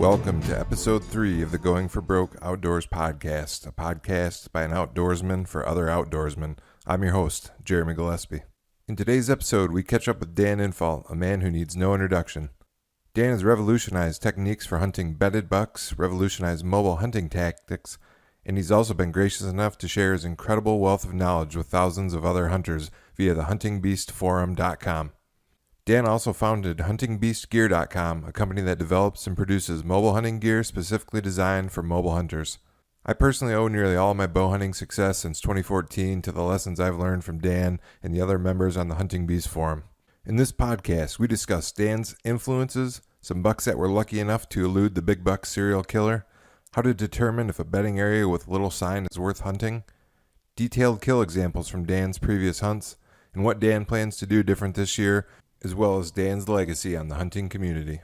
Welcome to episode 3 of the Going for Broke Outdoors podcast, a podcast by an outdoorsman for other outdoorsmen. I'm your host, Jeremy Gillespie. In today's episode, we catch up with Dan Infalt, a man who needs no introduction. Dan has revolutionized techniques for hunting bedded bucks, revolutionized mobile hunting tactics, and he's also been gracious enough to share his incredible wealth of knowledge with thousands of other hunters via the huntingbeastforum.com. Dan also founded huntingbeastgear.com, a company that develops and produces mobile hunting gear specifically designed for mobile hunters. I personally owe nearly all my bow hunting success since 2014 to the lessons I've learned from Dan and the other members on the Hunting Beast Forum. In this podcast, we discuss Dan's influences, some bucks that were lucky enough to elude the big buck serial killer, how to determine if a bedding area with little sign is worth hunting, detailed kill examples from Dan's previous hunts, and what Dan plans to do different this year, as well as Dan's legacy on the hunting community.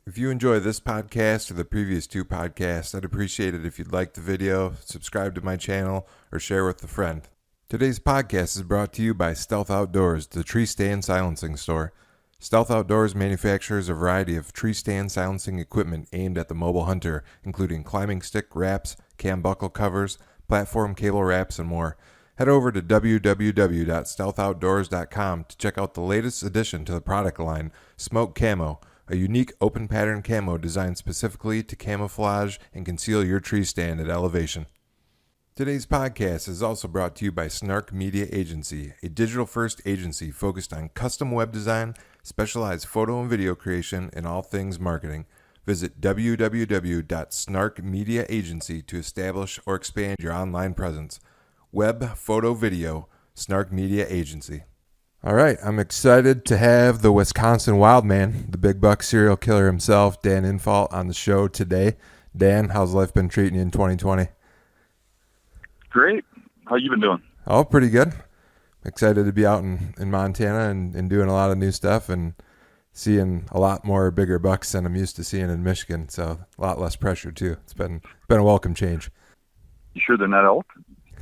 If you enjoy this podcast or the previous 2 podcasts, I'd appreciate it if you'd like the video, subscribe to my channel, or share with a friend. Today's podcast is brought to you by Stealth Outdoors, the tree stand silencing store. Stealth Outdoors manufactures a variety of tree stand silencing equipment aimed at the mobile hunter, including climbing stick wraps, cam buckle covers, platform cable wraps, and more. Head over to www.stealthoutdoors.com to check out the latest addition to the product line, Smoke Camo, a unique open pattern camo designed specifically to camouflage and conceal your tree stand at elevation. Today's podcast is also brought to you by Snark Media Agency, a digital-first agency focused on custom web design, specialized photo and video creation, and all things marketing. Visit www.snarkmediaagency to establish or expand your online presence. Web, photo, video, Snark Media Agency. All right, I'm excited to have the Wisconsin wild man, the big buck serial killer himself, Dan Infalt, on the show today. Dan, how's life been treating you in 2020? Great. How you been doing? Oh, pretty good. Excited to be out in Montana and doing a lot of new stuff and seeing a lot more bigger bucks than I'm used to seeing in Michigan, so a lot less pressure too. It's been a welcome change. You sure they're not elk?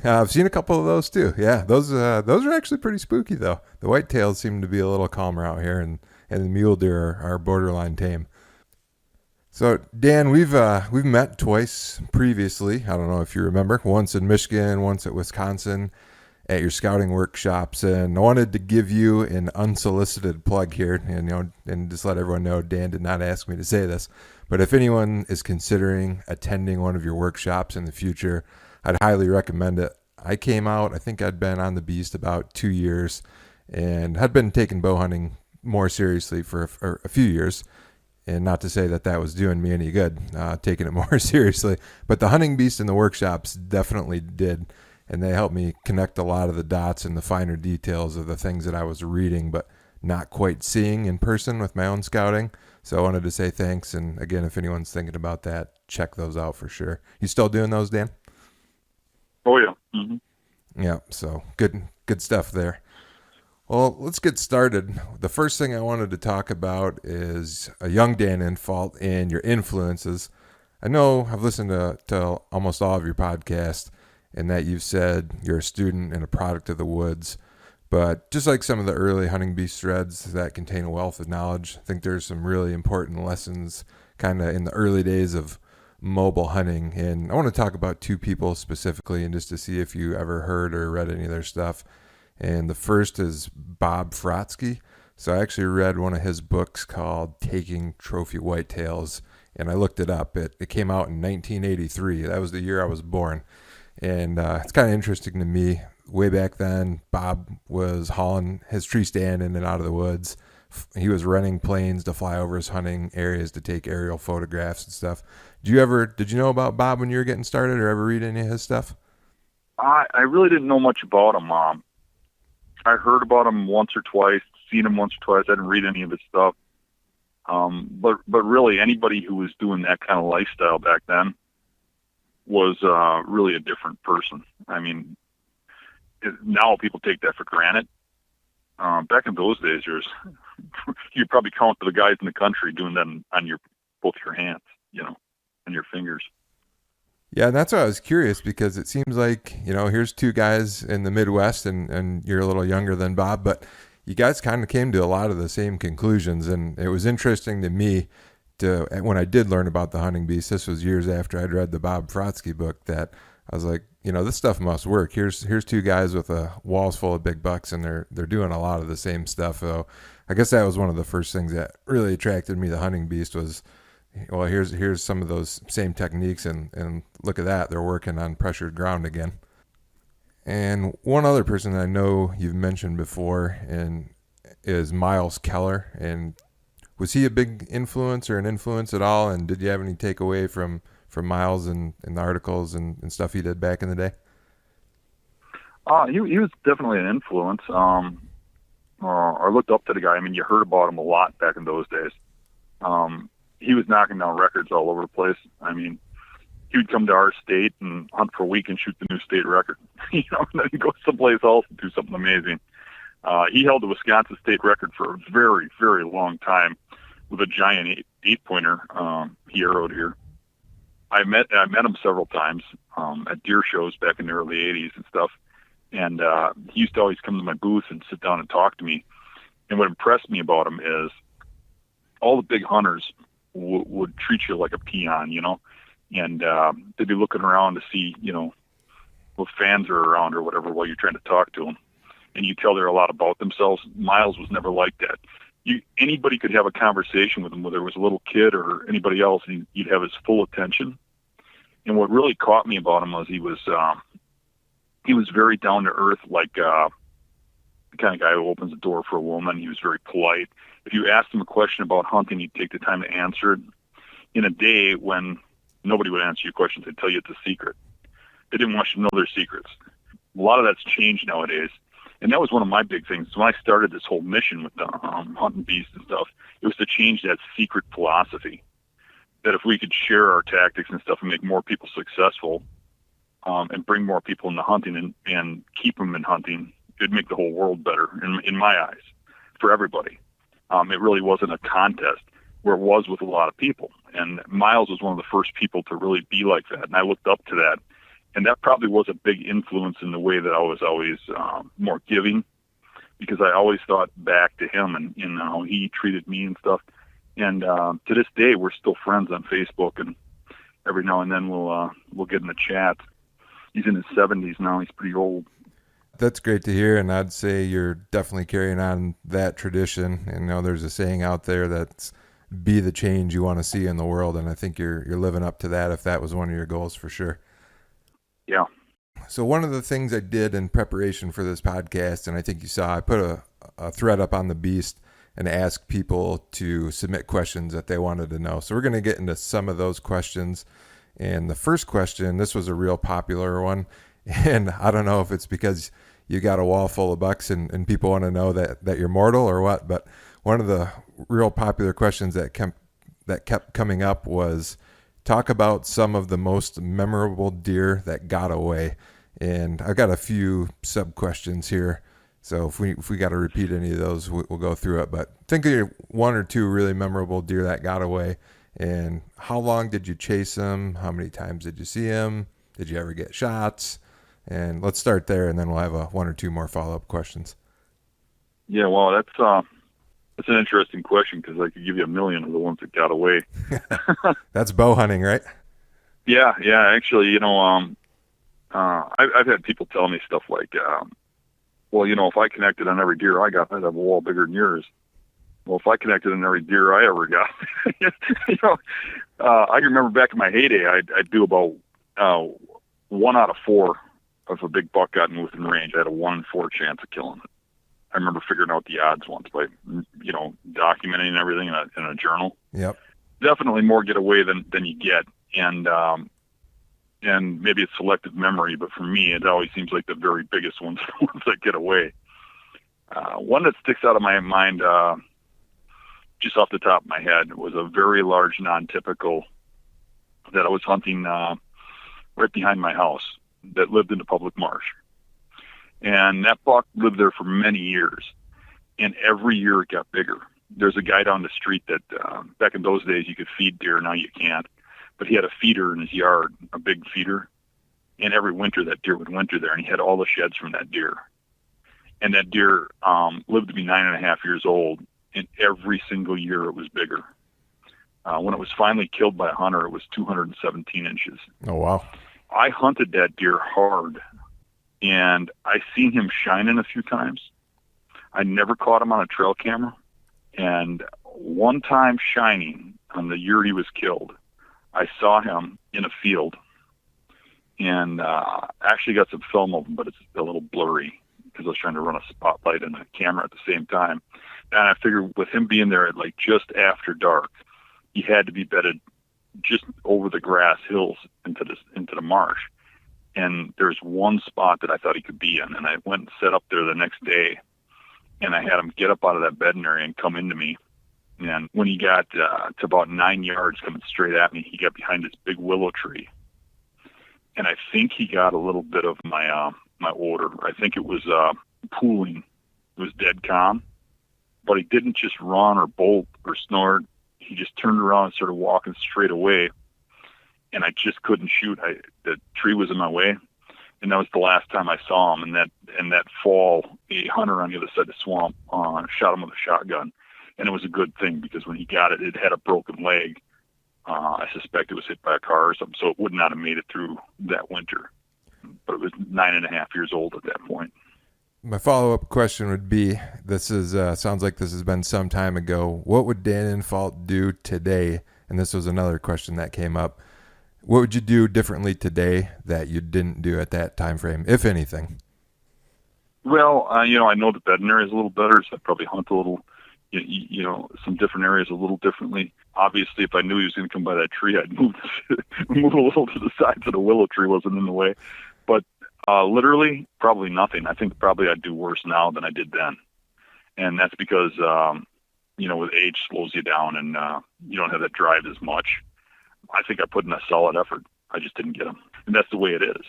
I've seen a couple of those too. Yeah, those are actually pretty spooky though. The whitetails seem to be a little calmer out here, and the mule deer are borderline tame. So Dan, we've met twice previously. I don't know if you remember. Once in Michigan, once at Wisconsin, at your scouting workshops. And I wanted to give you an unsolicited plug here, and just let everyone know Dan did not ask me to say this. But if anyone is considering attending one of your workshops in the future, I'd highly recommend it. I came out, I think I'd been on the beast about 2 years and had been taking bow hunting more seriously for a few years. And not to say that was doing me any good, taking it more seriously. But the hunting beast in the workshops definitely did. And they helped me connect a lot of the dots and the finer details of the things that I was reading, but not quite seeing in person with my own scouting. So I wanted to say thanks. And again, if anyone's thinking about that, check those out for sure. You still doing those, Dan? Oh, yeah. Mm-hmm. Yeah, so good stuff there. Well, let's get started. The first thing I wanted to talk about is a young Dan Infalt and your influences. I know I've listened to almost all of your podcasts, and that you've said you're a student and a product of the woods. But just like some of the early Hunting Beast threads that contain a wealth of knowledge, I think there's some really important lessons kind of in the early days of mobile hunting. And I want to talk about 2 people specifically, and just to see if you ever heard or read any of their stuff. And the first is Bob Fratzke. So I actually read one of his books called Taking Trophy Whitetails, and I looked it up. It came out in 1983. That was the year I was born. And it's kind of interesting to me. Way back then, Bob was hauling his tree stand in and out of the woods. He was renting planes to fly over his hunting areas to take aerial photographs and stuff. Did you know about Bob when you were getting started, or ever read any of his stuff? I really didn't know much about him. I heard about him once or twice, seen him once or twice. I didn't read any of his stuff. But really, anybody who was doing that kind of lifestyle back then was really a different person. I mean, now people take that for granted. Back in those days, you'd probably count the guys in the country doing that on both your hands, and your fingers. Yeah, that's why I was curious, because it seems like, here's 2 guys in the Midwest, and you're a little younger than Bob, but you guys kind of came to a lot of the same conclusions. And it was interesting to me when I did learn about the hunting beast, this was years after I'd read the Bob Fratzke book, that I was like, this stuff must work. Here's two guys with walls full of big bucks, and they're doing a lot of the same stuff. So I guess that was one of the first things that really attracted me to hunting beast was, well, here's some of those same techniques, and look at that, they're working on pressured ground again. And one other person I know you've mentioned before and is Miles Keller. And was he a big influence or an influence at all? And did you have any takeaway from Miles and the articles and stuff he did back in the day? He was definitely an influence. I looked up to the guy. I mean, you heard about him a lot back in those days. He was knocking down records all over the place. I mean, he would come to our state and hunt for a week and shoot the new state record. And then he'd go someplace else and do something amazing. He held the Wisconsin state record for a very, very long time with a giant eight-pointer he arrowed here. I met him several times at deer shows back in the early 80s and stuff. And he used to always come to my booth and sit down and talk to me. And what impressed me about him is all the big hunters would treat you like a peon, and they'd be looking around to see, what fans are around or whatever while you're trying to talk to them. And you tell they're a lot about themselves. Miles was never like that. Anybody could have a conversation with him, whether it was a little kid or anybody else, and you'd have his full attention. And what really caught me about him was he was very down to earth, like the kind of guy who opens the door for a woman. He was very polite. If you asked him a question about hunting, he'd take the time to answer it. In a day when nobody would answer your questions, they'd tell you it's a secret. They didn't want you to know their secrets. A lot of that's changed nowadays. And that was one of my big things. When I started this whole mission with the hunting beast and stuff, it was to change that secret philosophy. That if we could share our tactics and stuff and make more people successful, and bring more people into hunting and keep them in hunting, it'd make the whole world better in my eyes for everybody. It really wasn't a contest where it was with a lot of people. And Miles was one of the first people to really be like that. And I looked up to that. And that probably was a big influence in the way that I was always more giving, because I always thought back to him and how he treated me and stuff. And to this day, we're still friends on Facebook, and every now and then we'll get in the chat. He's in his 70s now. He's pretty old. That's great to hear, and I'd say you're definitely carrying on that tradition. And there's a saying out there that's be the change you want to see in the world, and I think you're living up to that if that was one of your goals for sure. Yeah. So one of the things I did in preparation for this podcast, and I think you saw, I put a thread up on the Beast and asked people to submit questions that they wanted to know. So we're going to get into some of those questions. And the first question, this was a real popular one, and I don't know if it's because you got a wall full of bucks and people want to know that you're mortal or what, but one of the real popular questions that kept coming up was, talk about some of the most memorable deer that got away. And I've got a few sub questions here, so if we got to repeat any of those, we'll go through it. But think of your one or two really memorable deer that got away, and how long did you chase them? How many times did you see them? Did you ever get shots? And let's start there, and then we'll have one or two more follow-up questions. Yeah, well, that's an interesting question, because I could give you a million of the ones that got away. That's bow hunting, right? Yeah. Actually, I've had people tell me stuff like, if I connected on every deer I got, I'd have a wall bigger than yours. Well, if I connected on every deer I ever got, I can remember back in my heyday, I'd do about 1 out of 4 if a big buck got within range. I had a 1 in 4 chance of killing it. I remember figuring out the odds once by, documenting everything in a journal. Yep. Definitely more get away than you get. And maybe it's selective memory, but for me, it always seems like the very biggest ones are the ones that get away. One that sticks out of my mind, just off the top of my head, was a very large non-typical that I was hunting right behind my house that lived in the public marsh. And that buck lived there for many years, and every year it got bigger. There's a guy down the street that back in those days you could feed deer, now you can't, but he had a feeder in his yard, a big feeder, and every winter that deer would winter there, and he had all the sheds from that deer. And that deer lived to be 9.5 years old, and every single year it was bigger. When it was finally killed by a hunter, it was 217 inches. Oh, wow. I hunted that deer hard, and I seen him shining a few times. I never caught him on a trail camera. And one time shining on the year he was killed, I saw him in a field, and actually got some film of him, but it's a little blurry because I was trying to run a spotlight and a camera at the same time. And I figured with him being there at like just after dark, he had to be bedded just over the grass hills into the marsh. And there's one spot that I thought he could be in, and I went and set up there the next day, and I had him get up out of that bedding area and come into me. And when he got to about 9 yards coming straight at me, he got behind this big willow tree. And I think he got a little bit of my odor. I think it was pooling. It was dead calm. But he didn't just run or bolt or snort. He just turned around and started walking straight away. And I just couldn't shoot. The tree was in my way. And that was the last time I saw him. And that fall, a hunter on the other side of the swamp shot him with a shotgun. And it was a good thing because when he got it, it had a broken leg. I suspect it was hit by a car or something, so it would not have made it through that winter. But it was 9.5 years old at that point. My follow-up question would be, this is sounds like this has been some time ago. What would Dan Infalt do today? And this was another question that came up. What would you do differently today that you didn't do at that time frame, if anything? Well, I know the bedding area is a little better, so I'd probably hunt a little, some different areas a little differently. Obviously, if I knew he was going to come by that tree, I'd move a little to the side so the willow tree wasn't in the way. But literally, probably nothing. I think probably I'd do worse now than I did then. And that's because, with age slows you down and you don't have that drive as much. I think I put in a solid effort. I just didn't get him. And that's the way it is,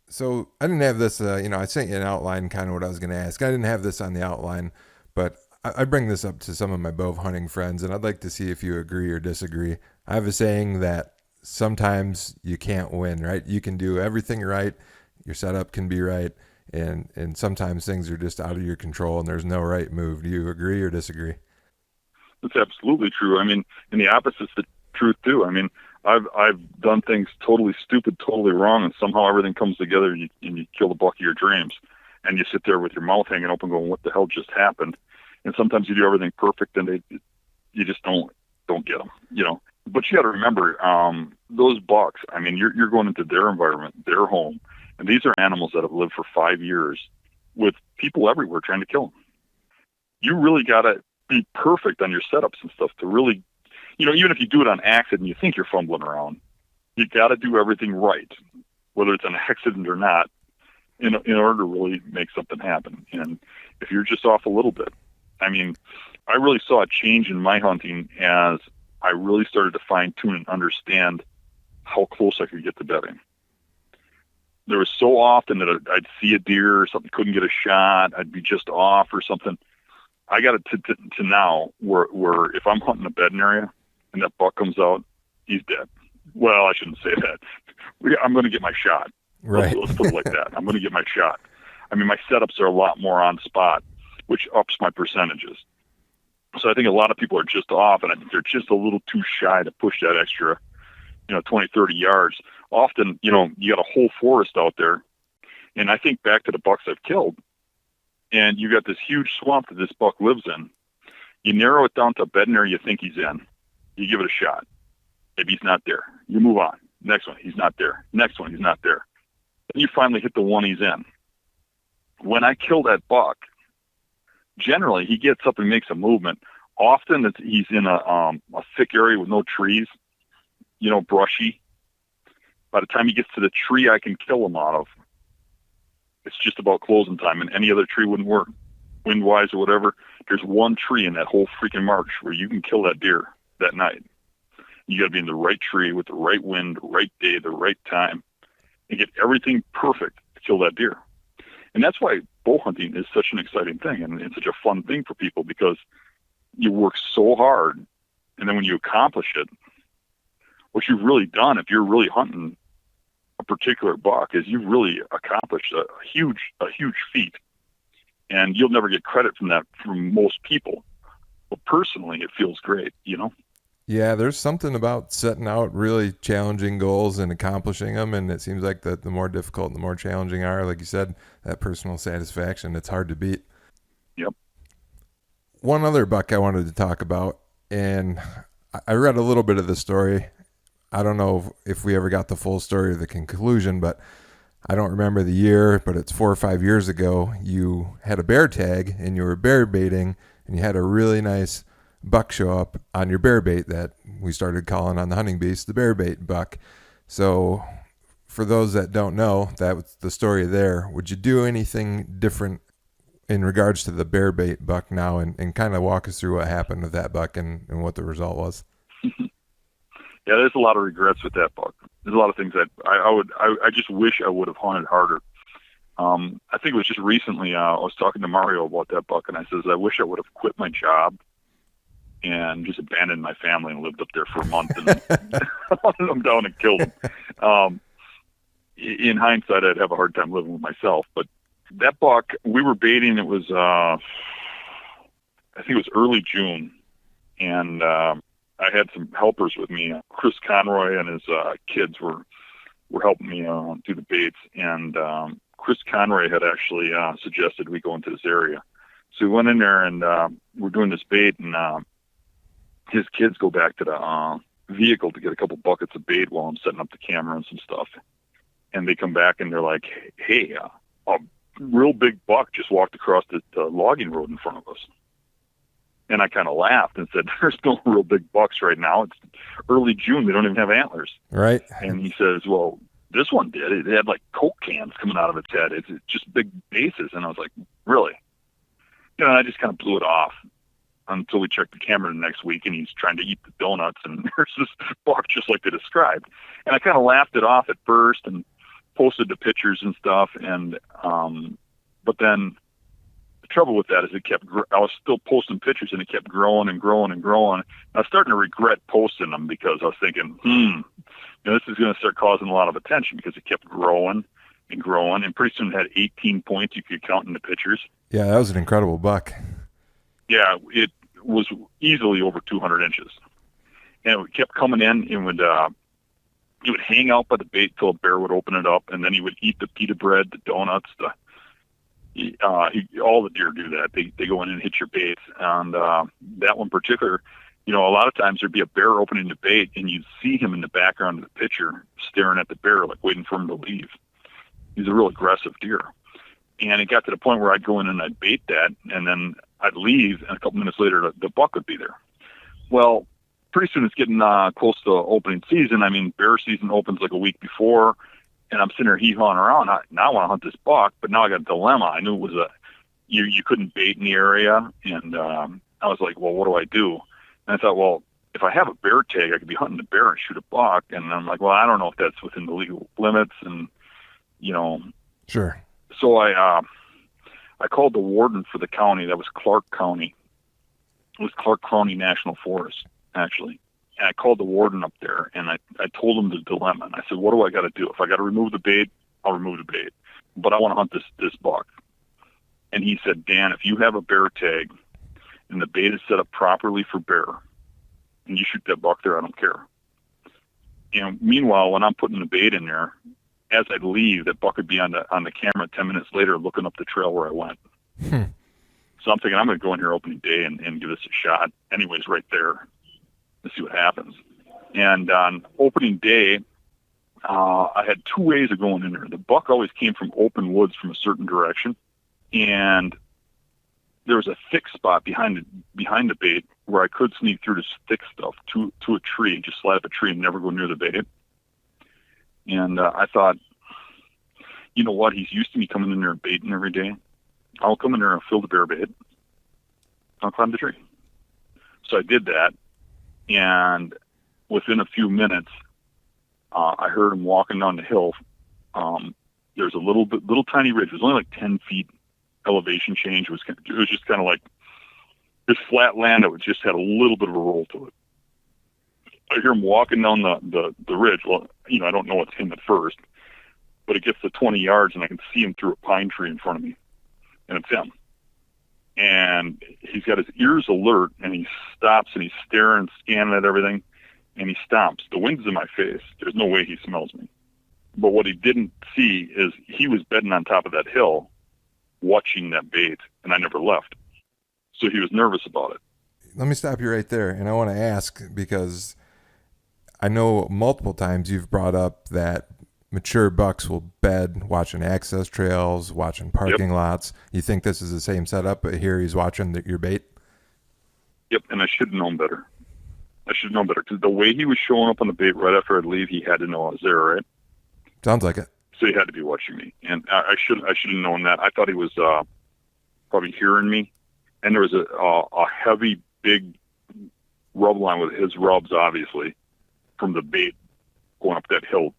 So I didn't have this, I sent you an outline, kind of what I was going to ask. I didn't have this on the outline, but I bring this up to some of my bow hunting friends, and I'd like to see if you agree or disagree. I have a saying that sometimes you can't win, right? You can do everything right. Your setup can be right. And sometimes things are just out of your control and there's no right move. Do you agree or disagree? That's absolutely true. I mean, and the opposite's the truth too. I mean, I've done things totally stupid, totally wrong, and somehow everything comes together and you kill the buck of your dreams. And you sit there with your mouth hanging open going, what the hell just happened? And sometimes you do everything perfect and you just don't get them, But you got to remember, those bucks, I mean, you're going into their environment, their home. And these are animals that have lived for 5 years with people everywhere trying to kill them. You really got to be perfect on your setups and stuff to really, even if you do it on accident and you think you're fumbling around, you got to do everything right, whether it's an accident or not, in order to really make something happen. And if you're just off a little bit, I mean, I really saw a change in my hunting as I really started to fine tune and understand how close I could get to bedding. There was so often that I'd see a deer or something, couldn't get a shot, I'd be just off or something. I got it to now where if I'm hunting a bedding area and that buck comes out, he's dead. Well, I shouldn't say that. I'm going to get my shot. Right. Let's put it like that. I'm going to get my shot. I mean, my setups are a lot more on spot, which ups my percentages. So I think a lot of people are just off, and I think they're just a little too shy to push that extra, 20, 30 yards. Often, you got a whole forest out there. And I think back to the bucks I've killed, and you got this huge swamp that this buck lives in. You narrow it down to a bedding area you think he's in. You give it a shot. Maybe he's not there. You move on. Next one, he's not there. Next one, he's not there. Then you finally hit the one he's in. When I kill that buck, generally he gets up and makes a movement. Often he's in a thick area with no trees, brushy. By the time he gets to the tree I can kill him out of, it's just about closing time, and any other tree wouldn't work, wind-wise or whatever. There's one tree in that whole freaking marsh where you can kill that deer that night. You got to be in the right tree with the right wind, the right day, the right time, and get everything perfect to kill that deer. And that's why bow hunting is such an exciting thing, and it's such a fun thing for people, because you work so hard, and then when you accomplish it, what you've really done, if you're really hunting a particular buck, is you've really accomplished a huge feat. And you'll never get credit from that from most people. But personally, it feels great, Yeah, there's something about setting out really challenging goals and accomplishing them, and it seems like the more difficult and the more challenging are, like you said, that personal satisfaction, it's hard to beat. Yep. One other buck I wanted to talk about, and I read a little bit of the story. I don't know if we ever got the full story or the conclusion, but I don't remember the year, but it's 4 or 5 years ago. You had a bear tag and you were bear baiting, and you had a really nice buck show up on your bear bait that we started calling on the hunting beast the bear bait buck. So, for those that don't know, that was the story there. Would you do anything different in regards to the bear bait buck now, and kind of walk us through what happened with that buck and what the result was? Yeah, there's a lot of regrets with that buck. There's a lot of things that I just wish I would have hunted harder. I think it was just recently I was talking to Mario about that buck, and I says I wish I would have quit my job and just abandoned my family and lived up there for a month and hunted them down and killed them. In hindsight, I'd have a hard time living with myself. But that buck, we were baiting. It was I think it was early June, and I had some helpers with me. Chris Conroy and his kids were helping me do the baits, and Chris Conroy had actually suggested we go into this area. So we went in there, and we're doing this bait, and his kids go back to the vehicle to get a couple buckets of bait while I'm setting up the camera and some stuff. And they come back, and they're like, hey, a real big buck just walked across the logging road in front of us. And I kind of laughed and said, there's no real big bucks right now. It's early June. They don't even have antlers. Right. And he says, well, this one did. It had like Coke cans coming out of its head. It's just big bases. And I was like, really? You know, I just kind of blew it off until we checked the camera the next week, and he's trying to eat the donuts, and there's this buck just like they described. And I kind of laughed it off at first and posted the pictures and stuff. And but then the trouble with that is I was still posting pictures, and it kept growing and growing and growing. And I was starting to regret posting them because I was thinking, you know, this is going to start causing a lot of attention because it kept growing and growing. And pretty soon it had 18 points you could count in the pictures. Yeah, that was an incredible buck. Yeah, it was easily over 200 inches. And it kept coming in and would hang out by the bait till a bear would open it up, and then he would eat the pita bread, the donuts, all the deer do that. They go in and hit your baits. And that one particular, you know, a lot of times there'd be a bear opening the bait, and you'd see him in the background of the picture staring at the bear, like waiting for him to leave. He's a real aggressive deer. And it got to the point where I'd go in and I'd bait that, and then I'd leave, and a couple minutes later, the buck would be there. Well, pretty soon it's getting close to opening season. I mean, bear season opens like a week before, and I'm sitting there hee-hawing around. Now I want to hunt this buck, but now I got a dilemma. I knew it was you couldn't bait in the area, and I was like, well, what do I do? And I thought, well, if I have a bear tag, I could be hunting the bear and shoot a buck. And I'm like, well, I don't know if that's within the legal limits, and you know. Sure. So I called the warden for the county. That was Clark County. It was Clark County National Forest, actually. And I called the warden up there, and I told him the dilemma. And I said, what do I got to do? If I got to remove the bait, I'll remove the bait. But I want to hunt this buck. And he said, Dan, if you have a bear tag and the bait is set up properly for bear, and you shoot that buck there, I don't care. And meanwhile, when I'm putting the bait in there, as I'd leave, that buck would be on the camera 10 minutes later looking up the trail where I went. So I'm thinking I'm going to go in here opening day and give this a shot. Anyways, right there to see what happens. And on opening day, I had two ways of going in there. The buck always came from open woods from a certain direction, and there was a thick spot behind the bait where I could sneak through this thick stuff to a tree, just slide up a tree and never go near the bait. And I thought, you know what? He's used to me coming in there and baiting every day. I'll come in there and fill the bear bait. I'll climb the tree. So I did that, and within a few minutes, I heard him walking down the hill. There's a little tiny ridge. It was only like 10 feet elevation change. It was just kind of like this flat land that just had a little bit of a roll to it. I hear him walking down the ridge. Well, you know, I don't know it's him at first, but it gets to 20 yards, and I can see him through a pine tree in front of me, and it's him. and he's got his ears alert, and he stops and he's staring, scanning at everything, and he stops. The wind's in my face. There's no way he smells me. But what he didn't see is he was bedding on top of that hill, watching that bait, and I never left. So he was nervous about it. Let me stop you right there, and I want to ask, because I know multiple times you've brought up that mature bucks will bed watching access trails, watching parking lots. You think this is the same setup, but here he's watching your bait? Yep, and I should have known better. Because the way he was showing up on the bait right after I'd leave, he had to know I was there, right? Sounds like it. So he had to be watching me, and I should have known that. I thought he was probably hearing me, and there was a heavy, big rub line with his rubs, obviously, from the bait going up that hill.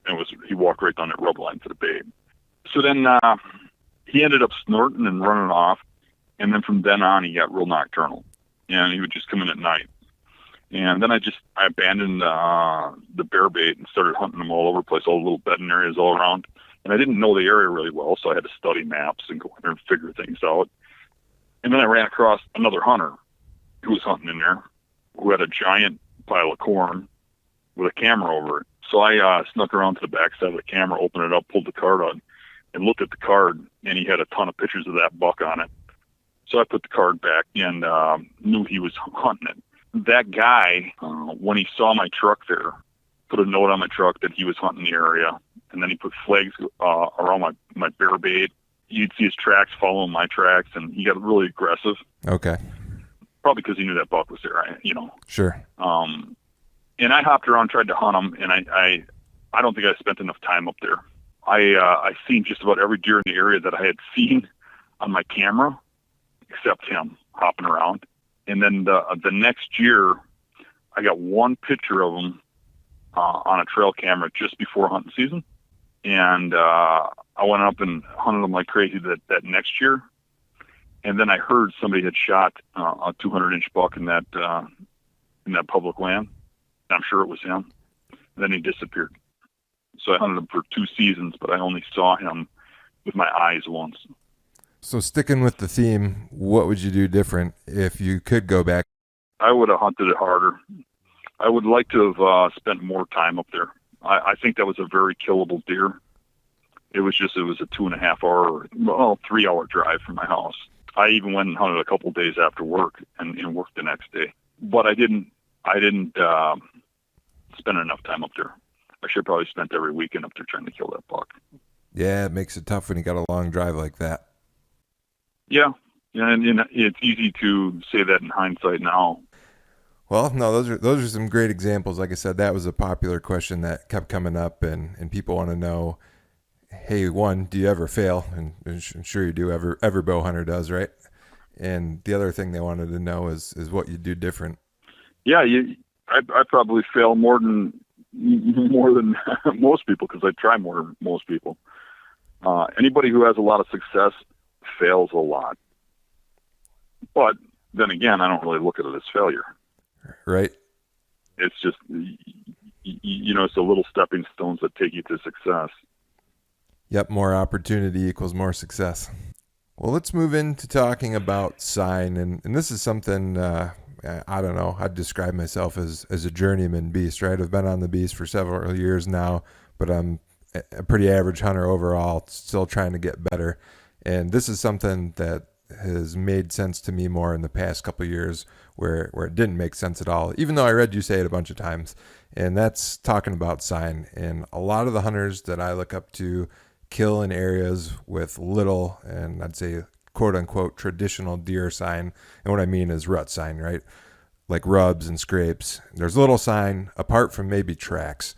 And he walked right down that rub line to the bait. So then he ended up snorting and running off. And then from then on, he got real nocturnal. And he would just come in at night. And then I abandoned the bear bait and started hunting them all over the place, all the little bedding areas all around. And I didn't know the area really well, so I had to study maps and go in there and figure things out. And then I ran across another hunter who was hunting in there, who had a giant pile of corn with a camera over it. So I snuck around to the back side of the camera, opened it up, pulled the card out, and looked at the card, and he had a ton of pictures of that buck on it. So I put the card back and knew he was hunting it. That guy, when he saw my truck there, put a note on my truck that he was hunting the area, and then he put flags around my bear bait. You'd see his tracks following my tracks, and he got really aggressive. Okay. Probably because he knew that buck was there, Sure. And I hopped around, tried to hunt him, and I don't think I spent enough time up there. I seen just about every deer in the area that I had seen on my camera, except him hopping around. And then the next year, I got one picture of him on a trail camera just before hunting season, and I went up and hunted him like crazy that next year. And then I heard somebody had shot a 200-inch buck in that public land. I'm sure it was him. And then he disappeared. So I hunted him for 2 seasons, but I only saw him with my eyes once. So sticking with the theme, what would you do different if you could go back? I would have hunted it harder. I would like to have spent more time up there. I think that was a very killable deer. It was a 2.5 hour, 3 hour drive from my house. I even went and hunted a couple of days after work and worked the next day. But I didn't spend enough time up there. I should have probably spent every weekend up there trying to kill that buck. Yeah, it makes it tough when you got a long drive like that. Yeah, and it's easy to say that in hindsight now. Well, no, those are some great examples. Like I said, that was a popular question that kept coming up, and people want to know, hey, one, do you ever fail? And I'm sure you do. Every bow hunter does, right? And the other thing they wanted to know is what you do different. Yeah, I probably fail more than most people, because I try more than most people. Anybody who has a lot of success fails a lot. But then again, I don't really look at it as failure. Right. It's just, it's the little stepping stones that take you to success. Yep, more opportunity equals more success. Well, let's move into talking about sign, and this is something, I don't know, I'd describe myself as a journeyman beast, right? I've been on the beast for several years now, but I'm a pretty average hunter overall, still trying to get better. And this is something that has made sense to me more in the past couple of years where it didn't make sense at all, even though I read you say it a bunch of times. And that's talking about sign. And a lot of the hunters that I look up to kill in areas with little, and I'd say quote unquote traditional deer sign. And what I mean is rut sign, right? Like rubs and scrapes. There's little sign apart from maybe tracks.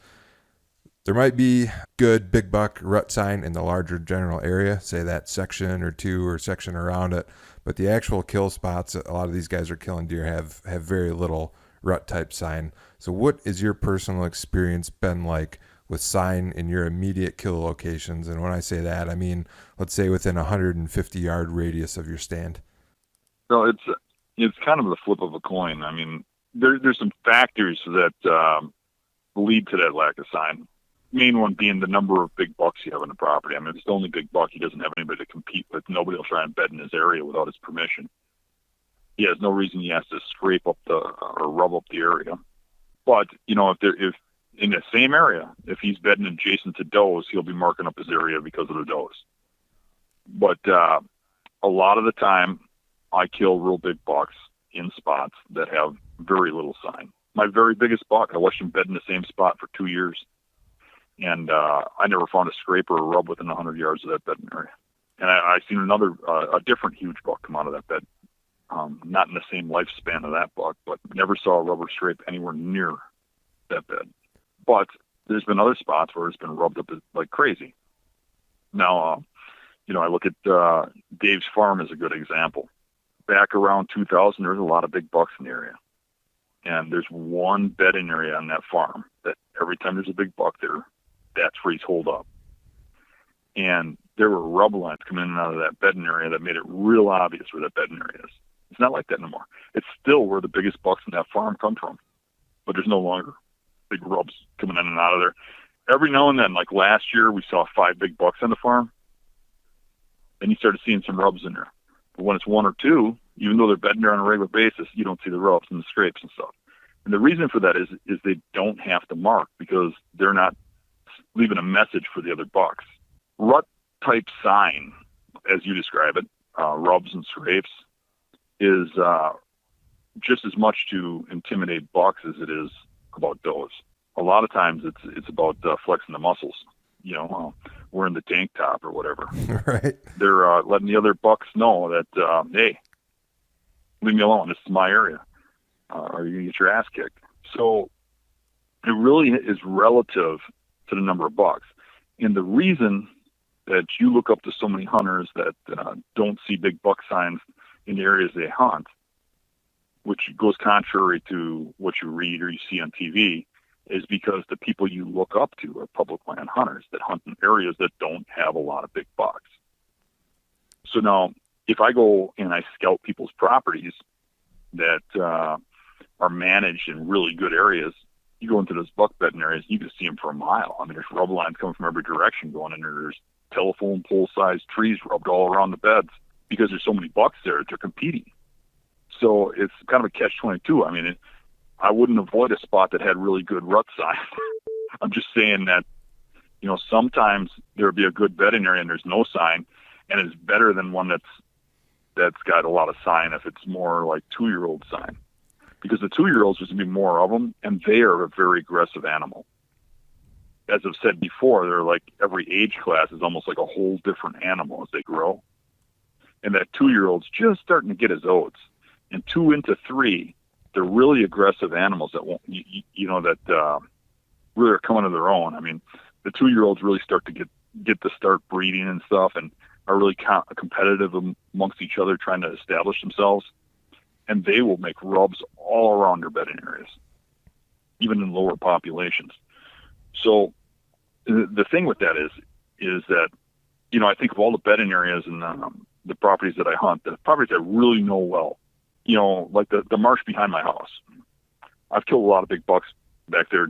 There might be good big buck rut sign in the larger general area, say that section or two or section around it. But the actual kill spots that a lot of these guys are killing deer have very little rut type sign. So what is your personal experience been like with sign in your immediate kill locations? And when I say that, I mean, let's say within a 150-yard radius of your stand. So it's kind of the flip of a coin. I mean, there's some factors that lead to that lack of sign. main one being the number of big bucks you have on the property. I mean, if it's the only big buck, he doesn't have anybody to compete with. Nobody will try and bed in his area without his permission. He has no reason he has to scrape up or rub up the area. But, if in the same area, if he's bedding adjacent to does, he'll be marking up his area because of the does. But a lot of the time, I kill real big bucks in spots that have very little sign. My very biggest buck, I watched him bed in the same spot for 2 years. And I never found a scrape or a rub within 100 yards of that bedding area. And I seen a different huge buck come out of that bed. Not in the same lifespan of that buck, but never saw a rubber scrape anywhere near that bed. But there's been other spots where it's been rubbed up like crazy. Now, I look at Dave's farm as a good example. Back around 2000, there was a lot of big bucks in the area. And there's one bedding area on that farm that every time there's a big buck there, that's where he's holed up. And there were rub lines coming in and out of that bedding area that made it real obvious where that bedding area is. It's not like that anymore. It's still where the biggest bucks in that farm come from, but there's no longer big rubs coming in and out of there. Every now and then, like last year, we saw 5 big bucks on the farm, and you started seeing some rubs in there. But when it's 1 or 2, even though they're bedding there on a regular basis, you don't see the rubs and the scrapes and stuff. And the reason for that is they don't have to mark because they're not leaving a message for the other bucks. Rut type sign, as you describe it, rubs and scrapes, is just as much to intimidate bucks as it is about does. A lot of times it's about flexing the muscles, wearing the tank top or whatever. Right. They're letting the other bucks know that, hey, leave me alone. This is my area. Or you're going to get your ass kicked. So it really is relative to the number of bucks. And the reason that you look up to so many hunters that don't see big buck signs in the areas they hunt, which goes contrary to what you read or you see on TV, is because the people you look up to are public land hunters that hunt in areas that don't have a lot of big bucks. So now, if I go and I scout people's properties that are managed in really good areas, you go into those buck bedding areas, you can see them for a mile. I mean, there's rub lines coming from every direction going in there. There's telephone pole-sized trees rubbed all around the beds because there's so many bucks there that they're competing. So it's kind of a catch-22. I mean, I wouldn't avoid a spot that had really good rut sign. I'm just saying that, sometimes there would be a good bedding area and there's no sign, and it's better than one that's got a lot of sign if it's more like 2-year-old sign. Because the 2-year-olds, there's going to be more of them, and they are a very aggressive animal. As I've said before, they're like every age class is almost like a whole different animal as they grow. And that 2-year-old's just starting to get his oats. And 2 into 3, they're really aggressive animals that won't, that really are coming to their own. I mean, the 2-year-olds really start to get to start breeding and stuff, and are really competitive amongst each other, trying to establish themselves. And they will make rubs all around their bedding areas, even in lower populations. So the thing with that is that, I think of all the bedding areas and the properties that I hunt, the properties I really know well, like the marsh behind my house. I've killed a lot of big bucks back there,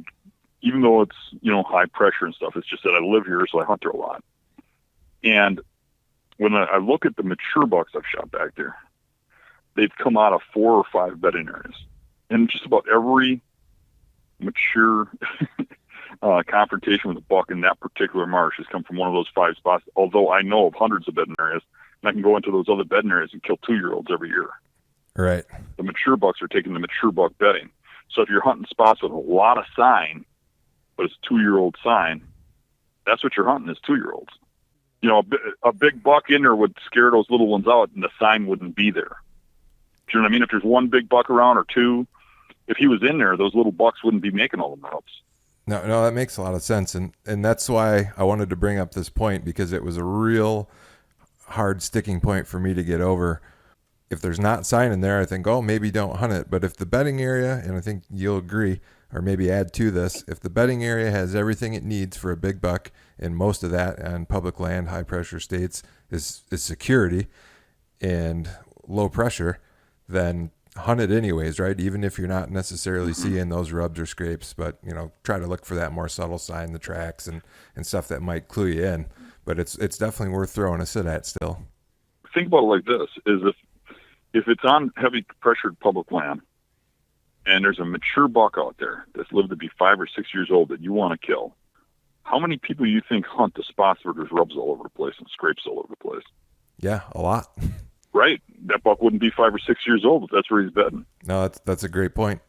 even though it's, high pressure and stuff. It's just that I live here, so I hunt there a lot. And when I look at the mature bucks I've shot back there, they've come out of 4 or 5 bedding areas. And just about every mature confrontation with a buck in that particular marsh has come from one of those 5 spots, although I know of hundreds of bedding areas, and I can go into those other bedding areas and kill 2-year-olds every year. Right. The mature bucks are taking the mature buck bedding. So if you're hunting spots with a lot of sign, but it's 2-year-old sign, that's what you're hunting is 2-year-olds. A big buck in there would scare those little ones out, and the sign wouldn't be there. Do you know what I mean? If there's 1 big buck around or 2, if he was in there, those little bucks wouldn't be making all the rubs. No, that makes a lot of sense. And that's why I wanted to bring up this point, because it was a real hard sticking point for me to get over. If there's not sign in there, I think, maybe don't hunt it. But if the bedding area, and I think you'll agree, or maybe add to this, if the bedding area has everything it needs for a big buck, and most of that on public land, high pressure states is security and low pressure, then hunt it anyways, right? Even if you're not necessarily Hmm. seeing those rubs or scrapes, but try to look for that more subtle sign, the tracks and stuff that might clue you in. But it's definitely worth throwing a sit at still. Think about it like this: is if it's on heavy pressured public land, and there's a mature buck out there that's lived to be 5 or 6 years old that you want to kill, how many people you think hunt the spots where there's rubs all over the place and scrapes all over the place? Yeah, a lot. Right. That buck wouldn't be 5 or 6 years old if that's where he's bedding. No, that's a great point.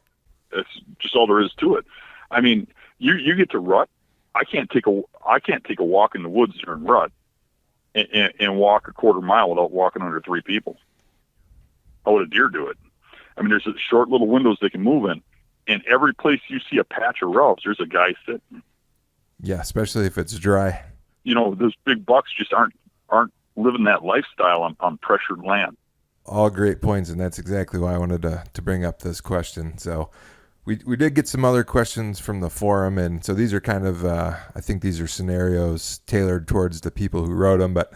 That's just all there is to it. I mean, you get to rut. I can't take a walk in the woods during rut and walk a quarter mile without walking under 3 people. How would a deer do it? I mean, there's short little windows they can move in, and every place you see a patch of rubs, there's a guy sitting. Yeah, especially if it's dry. Those big bucks just aren't living that lifestyle on pressured land. All great points, and that's exactly why I wanted to bring up this question. So we did get some other questions from the forum, and so these are kind of, I think these are scenarios tailored towards the people who wrote them, but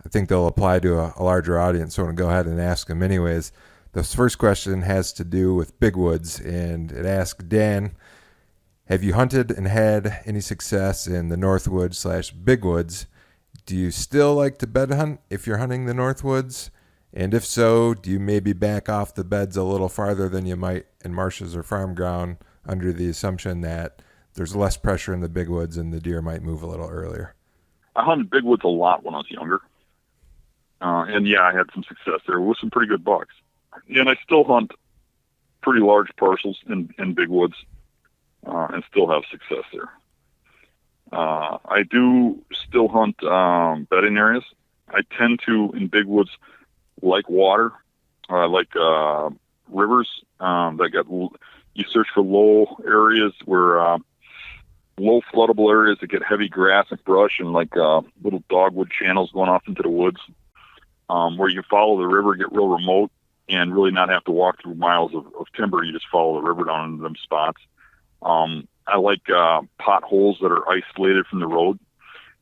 I think they'll apply to a larger audience, so I'm going to go ahead and ask them anyways. The first question has to do with big woods, and it asks, Dan, have you hunted and had any success in the Northwoods/Big Woods? Do you still like to bed hunt if you're hunting the Northwoods? And if so, do you maybe back off the beds a little farther than you might in marshes or farm ground under the assumption that there's less pressure in the big woods and the deer might move a little earlier? I hunted big woods a lot when I was younger. And yeah, I had some success there with some pretty good bucks. And I still hunt pretty large parcels in big woods and still have success there. I do still hunt bedding areas. I tend to, in big woods, like water. I like rivers that got, you search for low areas where, low floodable areas that get heavy grass and brush and like little dogwood channels going off into the woods where you follow the river, get real remote and really not have to walk through miles of timber. You just follow the river down into them spots. I like potholes that are isolated from the road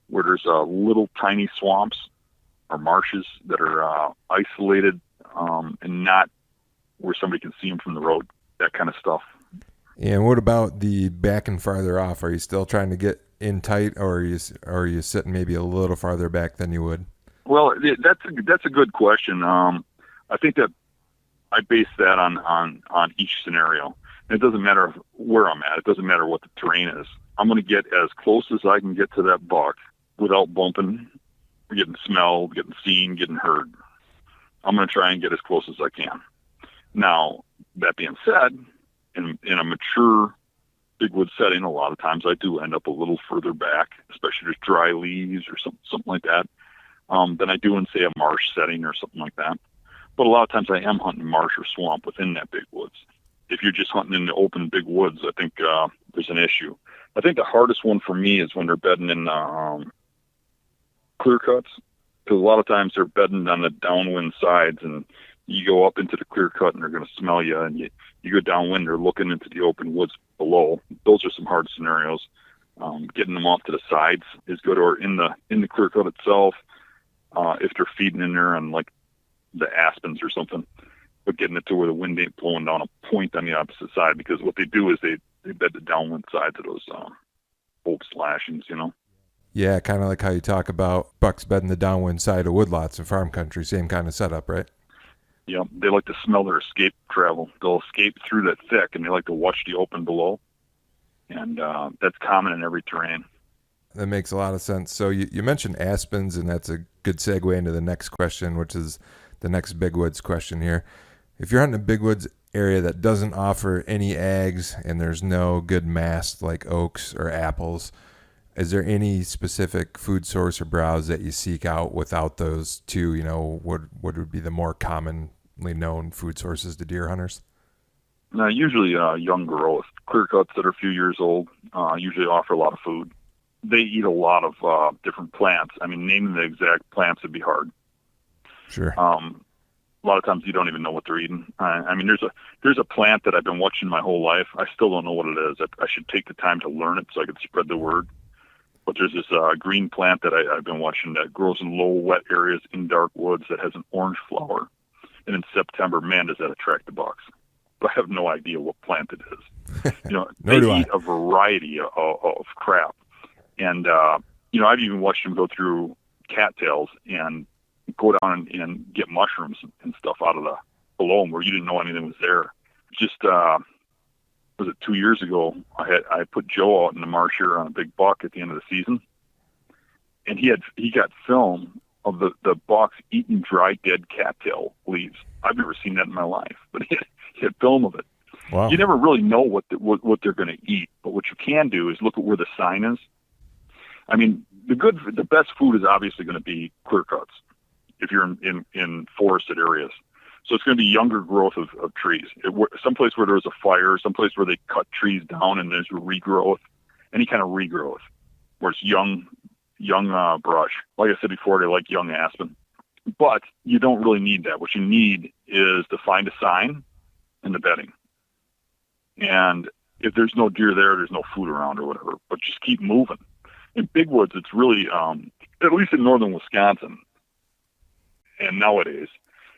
where there's little tiny swamps or marshes that are isolated and not where somebody can see them from the road, that kind of stuff. And what about the back and farther off? Are you still trying to get in tight, or are you sitting maybe a little farther back than you would? Well, that's a good question. I think that I base that on each scenario. And it doesn't matter where I'm at. It doesn't matter what the terrain is. I'm going to get as close as I can get to that buck without bumping, getting smelled, getting seen, getting heard. I'm going to try and get as close as I can. Now, that being said, in a mature big wood setting, a lot of times I do end up a little further back, especially if there's dry leaves or something like that, than I do in, say, a marsh setting or something like that. But a lot of times I am hunting marsh or swamp within that big woods. If you're just hunting in the open big woods, I think there's an issue. I think the hardest one for me is when they're bedding in clear cuts, because a lot of times they're bedding on the downwind sides, and you go up into the clear cut and they're going to smell you, and you go downwind, they're looking into the open woods below. Those are some hard scenarios. Getting them off to the sides is good, or in the clear cut itself, if they're feeding in there on like the aspens or something, but getting it to where the wind ain't blowing down a point on the opposite side, because what they do is they bed the downwind sides of those old slashings, Yeah, kind of like how you talk about bucks bedding the downwind side of woodlots in farm country. Same kind of setup, right? Yeah, they like to smell their escape travel. They'll escape through that thick, and they like to watch the open below. And that's common in every terrain. That makes a lot of sense. So you mentioned aspens, and that's a good segue into the next question, which is the next big woods question here. If you're hunting a big woods area that doesn't offer any ags and there's no good mast like oaks or apples, is there any specific food source or browse that you seek out without those two? What would be the more commonly known food sources to deer hunters? Now, usually young growth, clear cuts that are a few years old, usually offer a lot of food. They eat a lot of different plants. I mean, naming the exact plants would be hard. Sure. A lot of times you don't even know what they're eating. I mean, there's a plant that I've been watching my whole life. I still don't know what it is. I should take the time to learn it so I could spread the word. But there's this green plant that I've been watching that grows in low, wet areas in dark woods that has an orange flower. And in September, man, does that attract the bucks. But I have no idea what plant it is. They eat a variety of crap. And, I've even watched them go through cattails and go down and get mushrooms and stuff out of the below them where you didn't know anything was there. Just, was it 2 years ago? I put Joe out in the marsh here on a big buck at the end of the season, and he got film of the bucks eating dry dead cattail leaves. I've never seen that in my life, but he had film of it. Wow. You never really know what they're going to eat, but what you can do is look at where the sign is. I mean, the best food is obviously going to be clear cuts if you're in forested areas. So it's going to be younger growth of trees. Someplace where there's a fire, someplace where they cut trees down and there's regrowth, any kind of regrowth, where it's young brush. Like I said before, they like young aspen. But you don't really need that. What you need is to find a sign and the bedding. And if there's no deer there, there's no food around or whatever. But just keep moving. In big woods, it's really, at least in northern Wisconsin, and nowadays,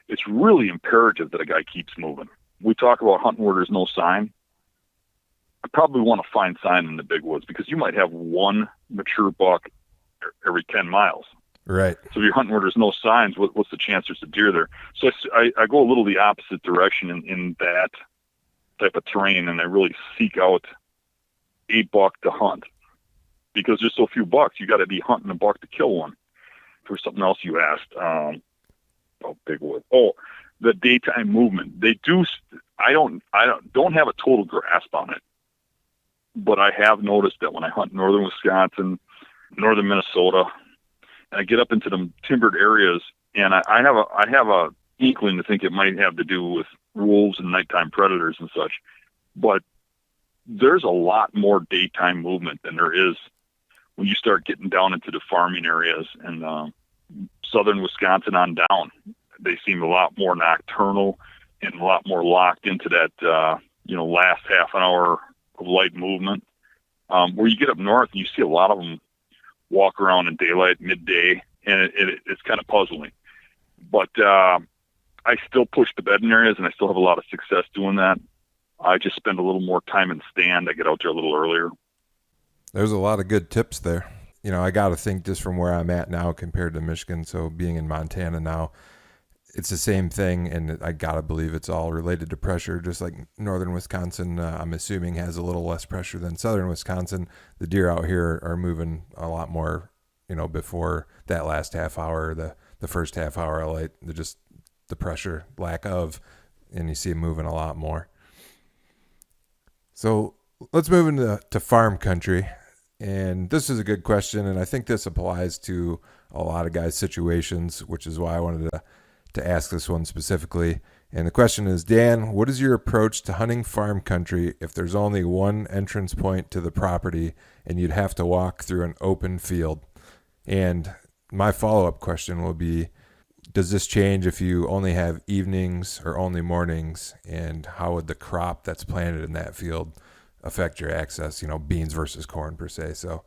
it's really imperative that a guy keeps moving. We talk about hunting where there's no sign. I probably want to find sign in the big woods because you might have one mature buck every 10 miles. Right. So if you're hunting where there's no signs, what's the chance there's a deer there? So I go a little the opposite direction in that type of terrain, and I really seek out a buck to hunt. Because there's so few bucks, you got to be hunting a buck to kill one. There was something else you asked. Big wood. Oh, the daytime movement. They do. I don't have a total grasp on it, but I have noticed that when I hunt northern Wisconsin, northern Minnesota, and I get up into the timbered areas, and I have a inkling to think it might have to do with wolves and nighttime predators and such, but there's a lot more daytime movement than there is when you start getting down into the farming areas and southern Wisconsin on down. They seem a lot more nocturnal and a lot more locked into that, last half an hour of light movement. Where you get up north, you see a lot of them walk around in daylight, midday, and it's kind of puzzling. But I still push the bedding areas, and I still have a lot of success doing that. I just spend a little more time in stand. I get out there a little earlier. There's a lot of good tips there. I got to think just from where I'm at now compared to Michigan. So being in Montana now, it's the same thing. And I got to believe it's all related to pressure, just like northern Wisconsin, I'm assuming has a little less pressure than southern Wisconsin. The deer out here are moving a lot more, before that last half hour, the first half hour of light, just the pressure, lack of, and you see them moving a lot more. So let's move into farm country. And this is a good question, and I think this applies to a lot of guys' situations, which is why I wanted to ask this one specifically. And the question is, Dan, what is your approach to hunting farm country if there's only one entrance point to the property and you'd have to walk through an open field? And my follow-up question will be, does this change if you only have evenings or only mornings? And how would the crop that's planted in that field affect your access, beans versus corn per se? So,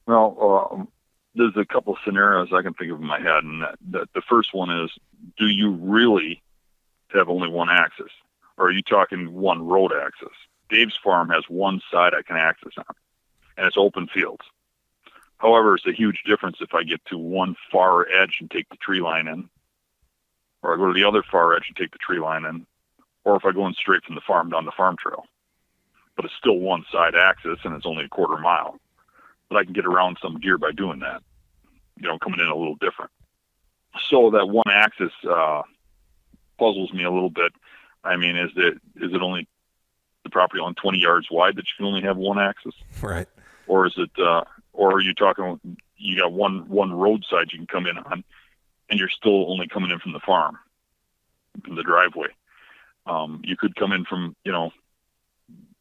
well, there's a couple of scenarios I can think of in my head, and the first one is, do you really have only one axis, or are you talking one road axis? Dave's farm has one side I can access on, and it's open fields. However, it's a huge difference if I get to one far edge and take the tree line in, or I go to the other far edge and take the tree line in, or if I go in straight from the farm down the farm trail. But it's still one side axis and it's only a quarter mile. But I can get around some deer by doing that, coming in a little different. So that one axis puzzles me a little bit. I mean, is it only the property on 20 yards wide that you can only have one axis? Right. Or is it, or are you talking, you got one roadside you can come in on and you're still only coming in from the farm, from the driveway. You could come in from,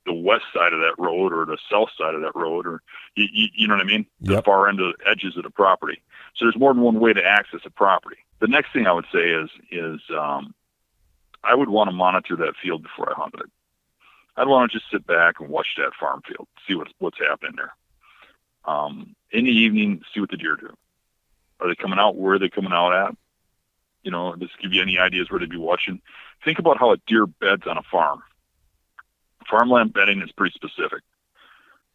the west side of that road or the south side of that road, or you know what I mean? Yep. The far end of the edges of the property. So there's more than one way to access a property. The next thing I would say is I would want to monitor that field before I hunted it. I'd want to just sit back and watch that farm field, see what's happening there. In the evening, see what the deer do. Are they coming out? Where are they coming out at? Just to give you any ideas where to be watching. Think about how a deer beds on a farm. Farmland bedding is pretty specific,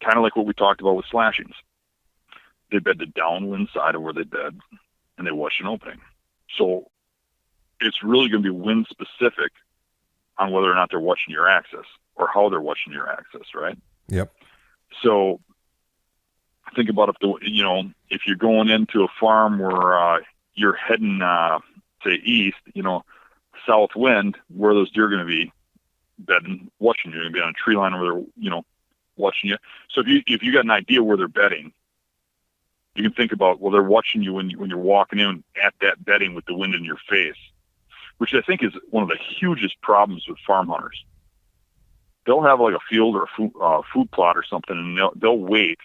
kind of like what we talked about with slashings. They bed the downwind side of where they bed, and they watch an opening. So it's really going to be wind specific on whether or not they're watching your axis or how they're watching your axis, right? Yep. So think about if you're going into a farm where you're heading say east, south wind, where those deer are going to be bedding, watching you. You're going to be on a tree line where they're watching you. So if you got an idea where they're bedding, you can think about, well, they're watching you when you're walking in at that bedding with the wind in your face, which I think is one of the hugest problems with farm hunters. They'll have like a field or a food plot or something, and they'll wait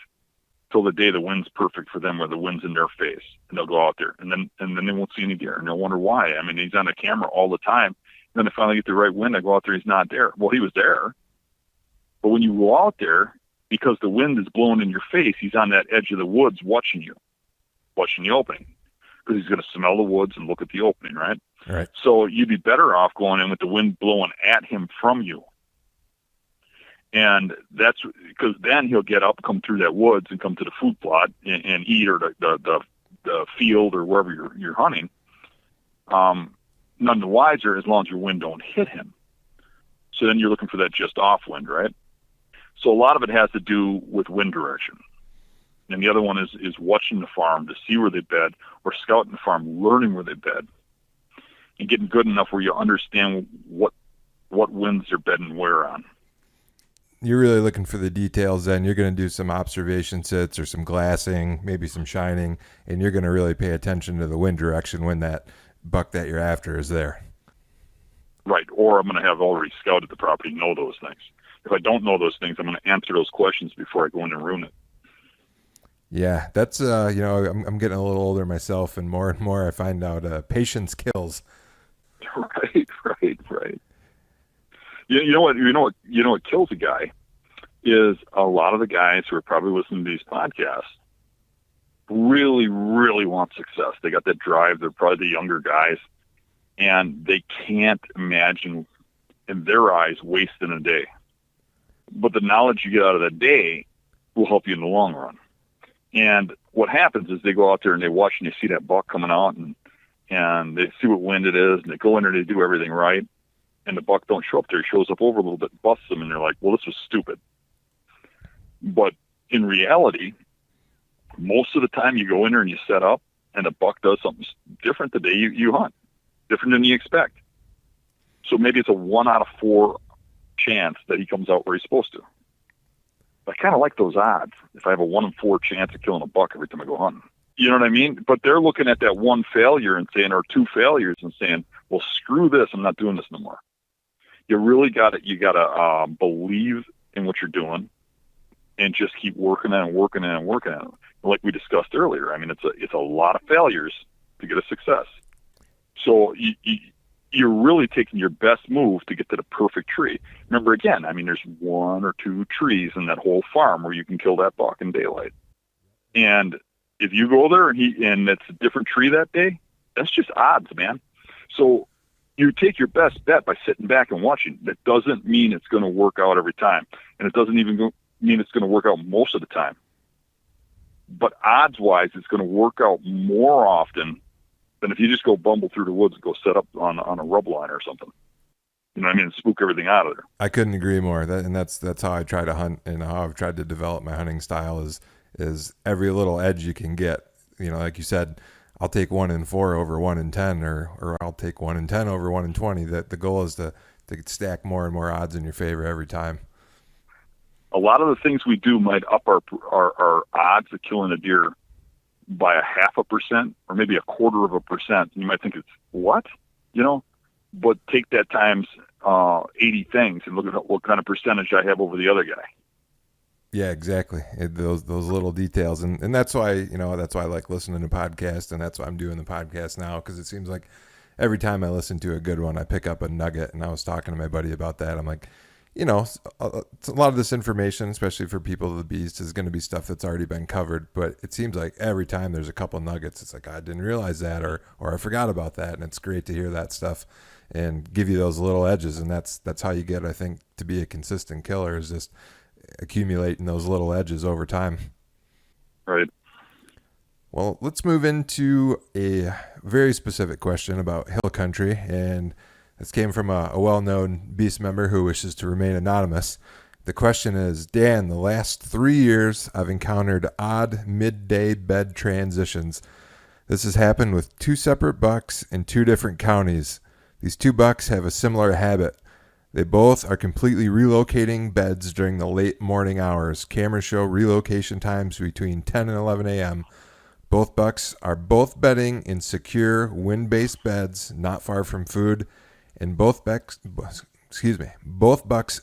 till the day the wind's perfect for them, where the wind's in their face, and they'll go out there, and then they won't see any deer, and they'll wonder why. I mean, he's on the camera all the time. And then they finally get the right wind. I go out there, he's not there. Well, he was there, but when you go out there, because the wind is blowing in your face, he's on that edge of the woods watching the opening, because he's going to smell the woods and look at the opening, right? Right. So you'd be better off going in with the wind blowing at him from you. And that's because then he'll get up, come through that woods, and come to the food plot and eat, or the field, or wherever you're hunting. None the wiser as long as your wind don't hit him. So then you're looking for that just off wind, right? So a lot of it has to do with wind direction. And the other one is watching the farm to see where they bed, or scouting the farm, learning where they bed, and getting good enough where you understand what winds they're bedding where on. You're really looking for the details then. You're going to do some observation sits or some glassing, maybe some shining, and you're going to really pay attention to the wind direction when that buck that you're after is there. Right. Or I'm going to have already scouted the property, know those things. If I don't know those things, I'm going to answer those questions before I go in and ruin it. Yeah, that's, I'm getting a little older myself, and more I find out patience kills. Right. You know what kills a guy is a lot of the guys who are probably listening to these podcasts really, really want success. They got that drive. They're probably the younger guys, and they can't imagine, in their eyes, wasting a day. But the knowledge you get out of that day will help you in the long run. And what happens is they go out there and they watch and they see that buck coming out, and they see what wind it is, and they go in there and they do everything right. And the buck don't show up there. He shows up over a little bit, busts them, and they're like, well, this was stupid. But in reality, most of the time you go in there and you set up, and the buck does something different the day you hunt, different than you expect. So maybe it's a 1 out of 4 chance that he comes out where he's supposed to. I kind of like those odds. If I have a 1 in 4 chance of killing a buck every time I go hunting. You know what I mean? But they're looking at that one failure and saying, or 2 failures, and saying, well, screw this. I'm not doing this no more. You really got to believe in what you're doing, and just keep working at it. Like we discussed earlier, I mean, it's a lot of failures to get a success. So you're really taking your best move to get to the perfect tree. Remember, again, I mean, there's 1 or 2 trees in that whole farm where you can kill that buck in daylight. And if you go there and it's a different tree that day, that's just odds, man. So you take your best bet by sitting back and watching. That doesn't mean it's going to work out every time. And it doesn't even mean it's going to work out most of the time. But odds-wise, it's going to work out more often than if you just go bumble through the woods and go set up on a rub line or something. You know what I mean? Spook everything out of there. I couldn't agree more. That's how I try to hunt, and how I've tried to develop my hunting style is every little edge you can get. You know, like you said, I'll take 1 in 4 over 1 in 10, or I'll take 1 in 10 over 1 in 20. That the goal is to stack more and more odds in your favor every time. A lot of the things we do might up our odds of killing a deer by 0.5% or maybe 0.25%. You might think it's what, but take that times 80 things and look at what kind of percentage I have over the other guy. Yeah, exactly. Those little details, and that's why I like listening to podcasts, and that's why I'm doing the podcast now, because it seems like every time I listen to a good one, I pick up a nugget. And I was talking to my buddy about that. I'm like, a lot of this information, especially for people of the beast, is going to be stuff that's already been covered. But it seems like every time there's a couple nuggets, it's like, I didn't realize that, or I forgot about that. And it's great to hear that stuff and give you those little edges. And that's how you get, I think, to be a consistent killer, is just accumulating those little edges over time. Right. Well, let's move into a very specific question about hill country, and this came from a well-known beast member who wishes to remain anonymous. The question is, Dan, the last 3 years I've encountered odd midday bed transitions. This has happened with 2 separate bucks in 2 different counties. These 2 bucks have a similar habit. They both are completely relocating beds during the late morning hours. Cameras show relocation times between 10 and 11 a.m. Both bucks are both bedding in secure wind-based beds not far from food, and both bucks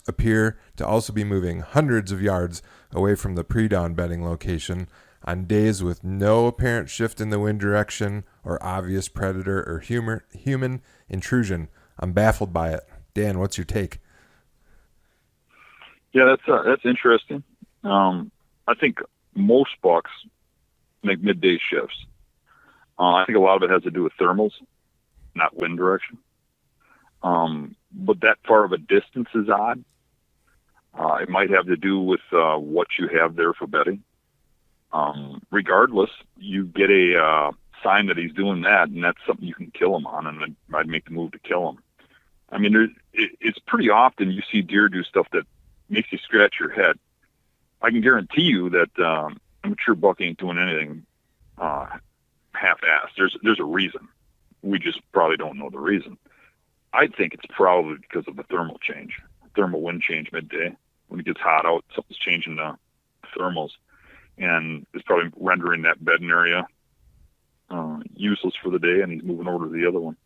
appear to also be moving hundreds of yards away from the pre-dawn bedding location on days with no apparent shift in the wind direction or obvious predator or human intrusion. I'm baffled by it. Dan, what's your take? Yeah, that's interesting. I think most bucks make midday shifts. I think a lot of it has to do with thermals, not wind direction. But that far of a distance is odd. It might have to do with what you have there for bedding. Regardless, you get a sign that he's doing that, and that's something you can kill him on, and I'd make the move to kill him. I mean, it's pretty often you see deer do stuff that makes you scratch your head. I can guarantee you that a mature buck ain't doing anything half-assed. There's a reason. We just probably don't know the reason. I think it's probably because of the thermal wind change midday. When it gets hot out, something's changing the thermals, and it's probably rendering that bedding area useless for the day, and he's moving over to the other one.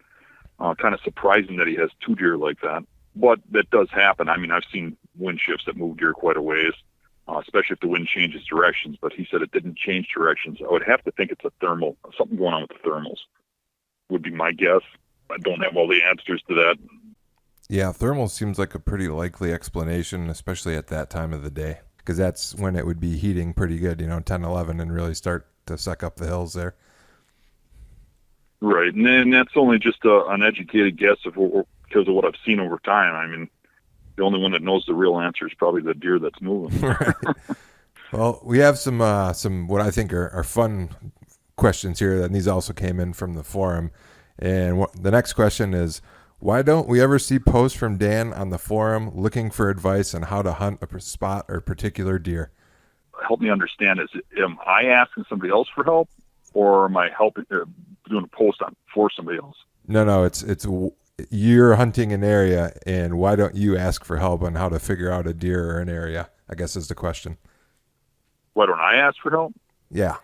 Kind of surprising that he has 2 deer like that, but that does happen. I mean, I've seen wind shifts that move deer quite a ways, especially if the wind changes directions, but he said it didn't change directions. I would have to think it's a thermal, something going on with the thermals, would be my guess. I don't have all the answers to that. Yeah, thermal seems like a pretty likely explanation, especially at that time of the day, because that's when it would be heating pretty good, 10, 11, and really start to suck up the hills there. Right, and then that's only just an educated guess because of what I've seen over time. I mean, the only one that knows the real answer is probably the deer that's moving. Right. Well, we have some what I think are fun questions here, and these also came in from the forum. And the next question is, why don't we ever see posts from Dan on the forum looking for advice on how to hunt a spot or particular deer? Help me understand, am I asking somebody else for help, or am I helping doing a post for somebody else? No, it's you're hunting an area, and why don't you ask for help on how to figure out a deer or an area, I guess is the question. Why don't I ask for help? Yeah.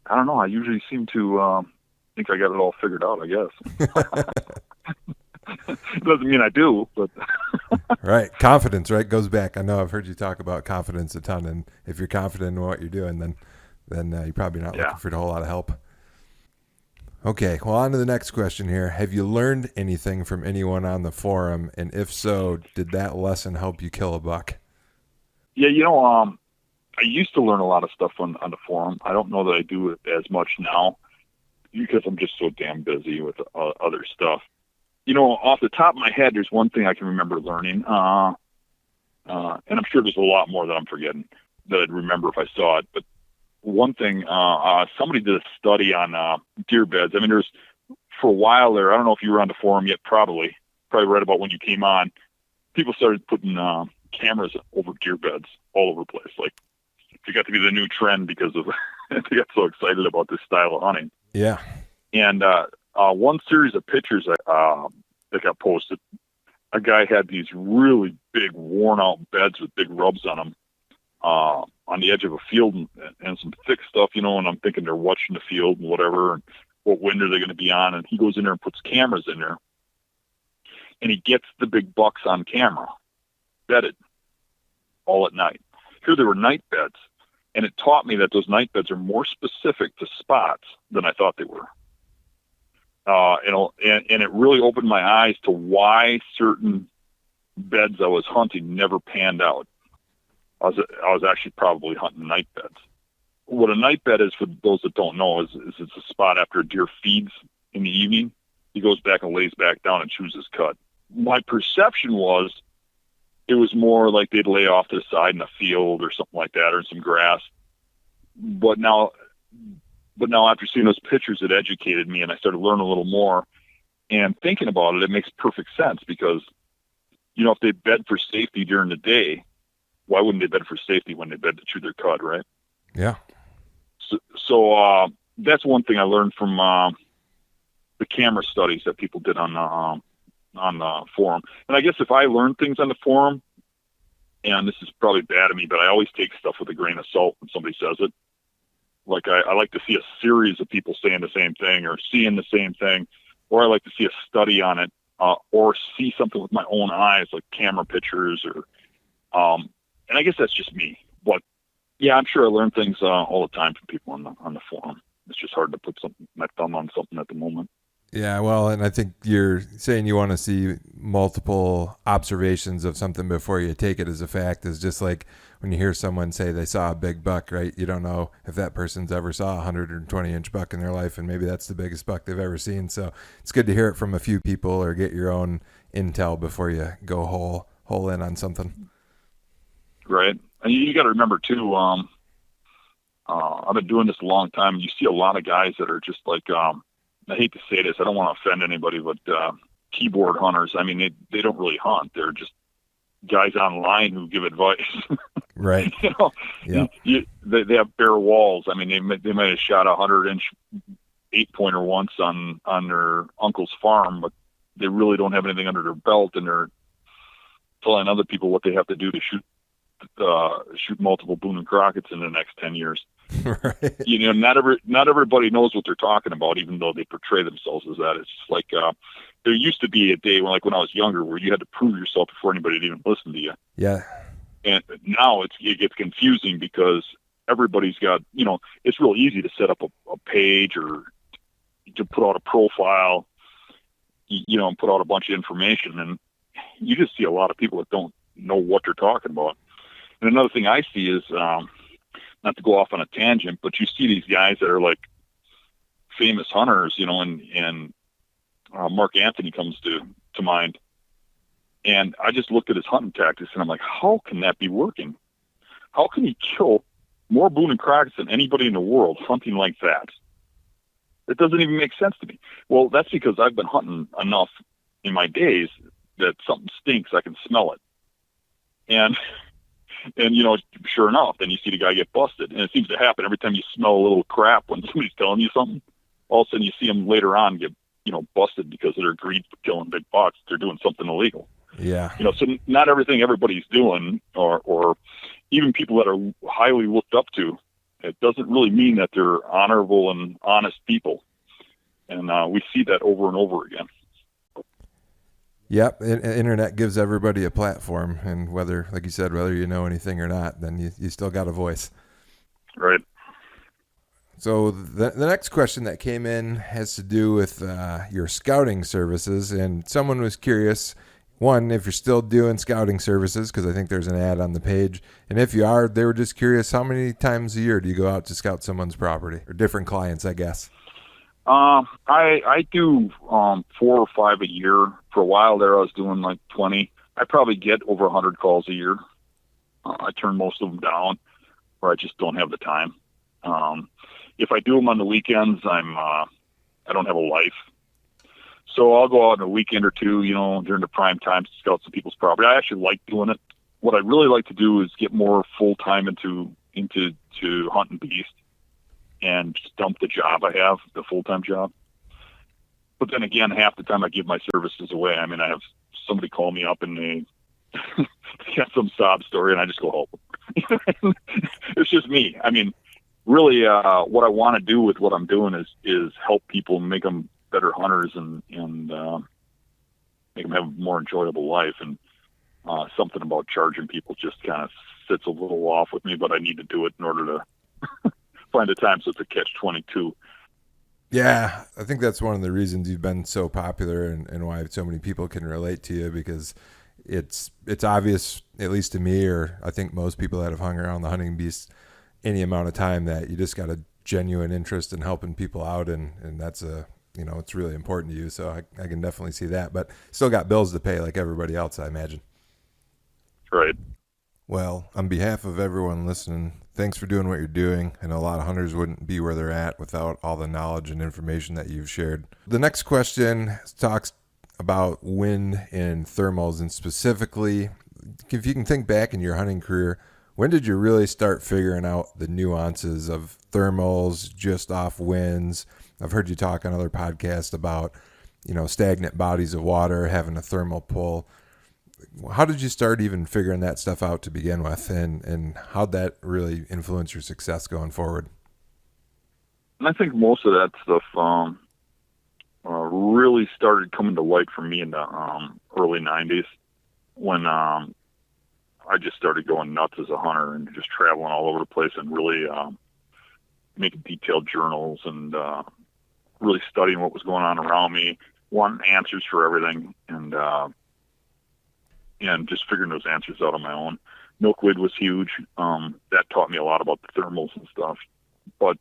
I don't know. I usually seem to think I got it all figured out, I guess. Doesn't mean I do, but right. Confidence, right? Goes back. I know I've heard you talk about confidence a ton, and if you're confident in what you're doing, then you're probably not looking for a whole lot of help. Okay, well, on to the next question here. Have you learned anything from anyone on the forum? And if so, did that lesson help you kill a buck? Yeah, I used to learn a lot of stuff on the forum. I don't know that I do it as much now because I'm just so damn busy with other stuff. Off the top of my head, there's one thing I can remember learning, and I'm sure there's a lot more that I'm forgetting that I'd remember if I saw it. But one thing, somebody did a study on deer beds. I mean, there's for a while there. I don't know if you were on the forum yet. Probably right about when you came on. People started putting cameras over deer beds all over the place. Like it got to be the new trend because of they got so excited about this style of hunting. Yeah. And one series of pictures that got posted, a guy had these really big, worn-out beds with big rubs on them on the edge of a field and some thick stuff, and I'm thinking they're watching the field and whatever, and what wind are they going to be on? And he goes in there and puts cameras in there, and he gets the big bucks on camera, bedded, all at night. Here there were night beds, and it taught me that those night beds are more specific to spots than I thought they were. And it really opened my eyes to why certain beds I was hunting never panned out. I was actually probably hunting night beds. What a night bed is, for those that don't know, is it's a spot after a deer feeds in the evening. He goes back and lays back down and chews his cud. My perception was it was more like they'd lay off to the side in a field or something like that, or in some grass. But now after seeing those pictures, it educated me, and I started learning a little more. And thinking about it, it makes perfect sense, because, you know, if they bed for safety during the day, why wouldn't they bed for safety when they bed to chew their cud, right? Yeah. So that's one thing I learned from the camera studies that people did on the forum. And I guess if I learn things on the forum, and this is probably bad of me, but I always take stuff with a grain of salt when somebody says it. Like I like to see a series of people saying the same thing or seeing the same thing, or I like to see a study on it, or see something with my own eyes, like camera pictures, or and I guess that's just me. But yeah, I'm sure I learn things all the time from people on the forum. It's just hard to put my thumb on something at the moment. Yeah, well, and I think you're saying you want to see multiple observations of something before you take it as a fact, is just like when you hear someone say they saw a big buck, right? You don't know if that person's ever saw a 120-inch buck in their life, and maybe that's the biggest buck they've ever seen. So it's good to hear it from a few people, or get your own intel before you go whole in on something. Right. And you got to remember, too, I've been doing this a long time, and you see a lot of guys that are just like, I hate to say this, I don't want to offend anybody, but keyboard hunters. I mean, they don't really hunt. They're just guys online who give advice. Right. You know, yeah. They have bare walls. I mean, they might have shot a 100-inch 8-pointer once on their uncle's farm, but they really don't have anything under their belt, and they're telling other people what they have to do to shoot multiple Boone and Crockett's in the next 10 years. Right. You know, not everybody knows what they're talking about, even though they portray themselves as that. It's just like there used to be a day when I was younger, where you had to prove yourself before anybody would even listen to you. Yeah. And now it gets confusing, because everybody's got, you know, it's real easy to set up a page or to put out a profile, you know, and put out a bunch of information, and you just see a lot of people that don't know what they're talking about. And another thing I see is, not to go off on a tangent, but you see these guys that are like famous hunters, you know, and Mark Anthony comes to mind. And I just looked at his hunting tactics, and I'm like, how can that be working? How can he kill more Boone and Crockett's than anybody in the world hunting like that? It doesn't even make sense to me. Well, that's because I've been hunting enough in my days that something stinks, I can smell it. And you know, sure enough, then you see the guy get busted. And it seems to happen every time you smell a little crap when somebody's telling you something. All of a sudden you see them later on get, you know, busted because of their greed for killing big bucks. They're doing something illegal. Yeah. You know, so not everything everybody's doing, or even people that are highly looked up to, it doesn't really mean that they're honorable and honest people. And we see that over and over again. Yep, internet gives everybody a platform, and whether, like you said, whether you know anything or not, then you still got a voice. Right. So the next question that came in has to do with your scouting services, and someone was curious, one, if you're still doing scouting services, because I think there's an ad on the page, and if you are, they were just curious, how many times a year do you go out to scout someone's property, or different clients, I guess? I do 4 or 5 a year. For a while there, I was doing like 20. I probably get over 100 calls a year. I turn most of them down, or I just don't have the time. If I do them on the weekends, I don't have a life. So I'll go out on a weekend or two, you know, during the prime time to scout some people's property. I actually like doing it. What I really like to do is get more full time into hunt and beast, and just dump the job I have, the full-time job. But then again, half the time I give my services away. I mean, I have somebody call me up and they got some sob story, and I just go help them. It's just me. I mean, really, what I want to do with what I'm doing is help people, make them better hunters, and make them have a more enjoyable life. And something about charging people just kind of sits a little off with me, but I need to do it in order to find a time, so it's a catch-22. Yeah, I think that's one of the reasons you've been so popular, and why so many people can relate to you, because it's obvious, at least to me, or I think most people that have hung around the hunting beast any amount of time, that you just got a genuine interest in helping people out, and that's it's really important to you. So I can definitely see that, but still got bills to pay like everybody else, I imagine. Right. Well, on behalf of everyone listening, thanks for doing what you're doing. I know a lot of hunters wouldn't be where they're at without all the knowledge and information that you've shared. The next question talks about wind and thermals, and specifically, if you can think back in your hunting career, when did you really start figuring out the nuances of thermals, just off winds? I've heard you talk on other podcasts about, stagnant bodies of water, having a thermal pull. How did you start even figuring that stuff out to begin with, and how'd that really influence your success going forward? And I think most of that stuff really started coming to light for me in the early 90s when I just started going nuts as a hunter and just traveling all over the place and really making detailed journals and really studying what was going on around me, wanting answers for everything, and just figuring those answers out on my own. Milkweed was huge. That taught me a lot about the thermals and stuff. But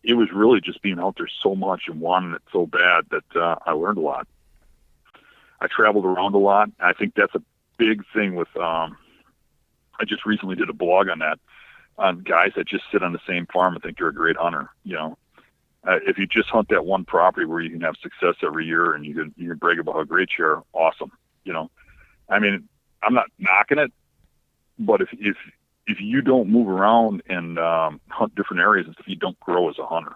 it was really just being out there so much and wanting it so bad that I learned a lot. I traveled around a lot. I think that's a big thing with I just recently did a blog on that, on guys that just sit on the same farm and think you're a great hunter. If you just hunt that one property where you can have success every year and you can brag about how great you are, awesome. I mean, I'm not knocking it, but if you don't move around and hunt different areas and stuff, you don't grow as a hunter.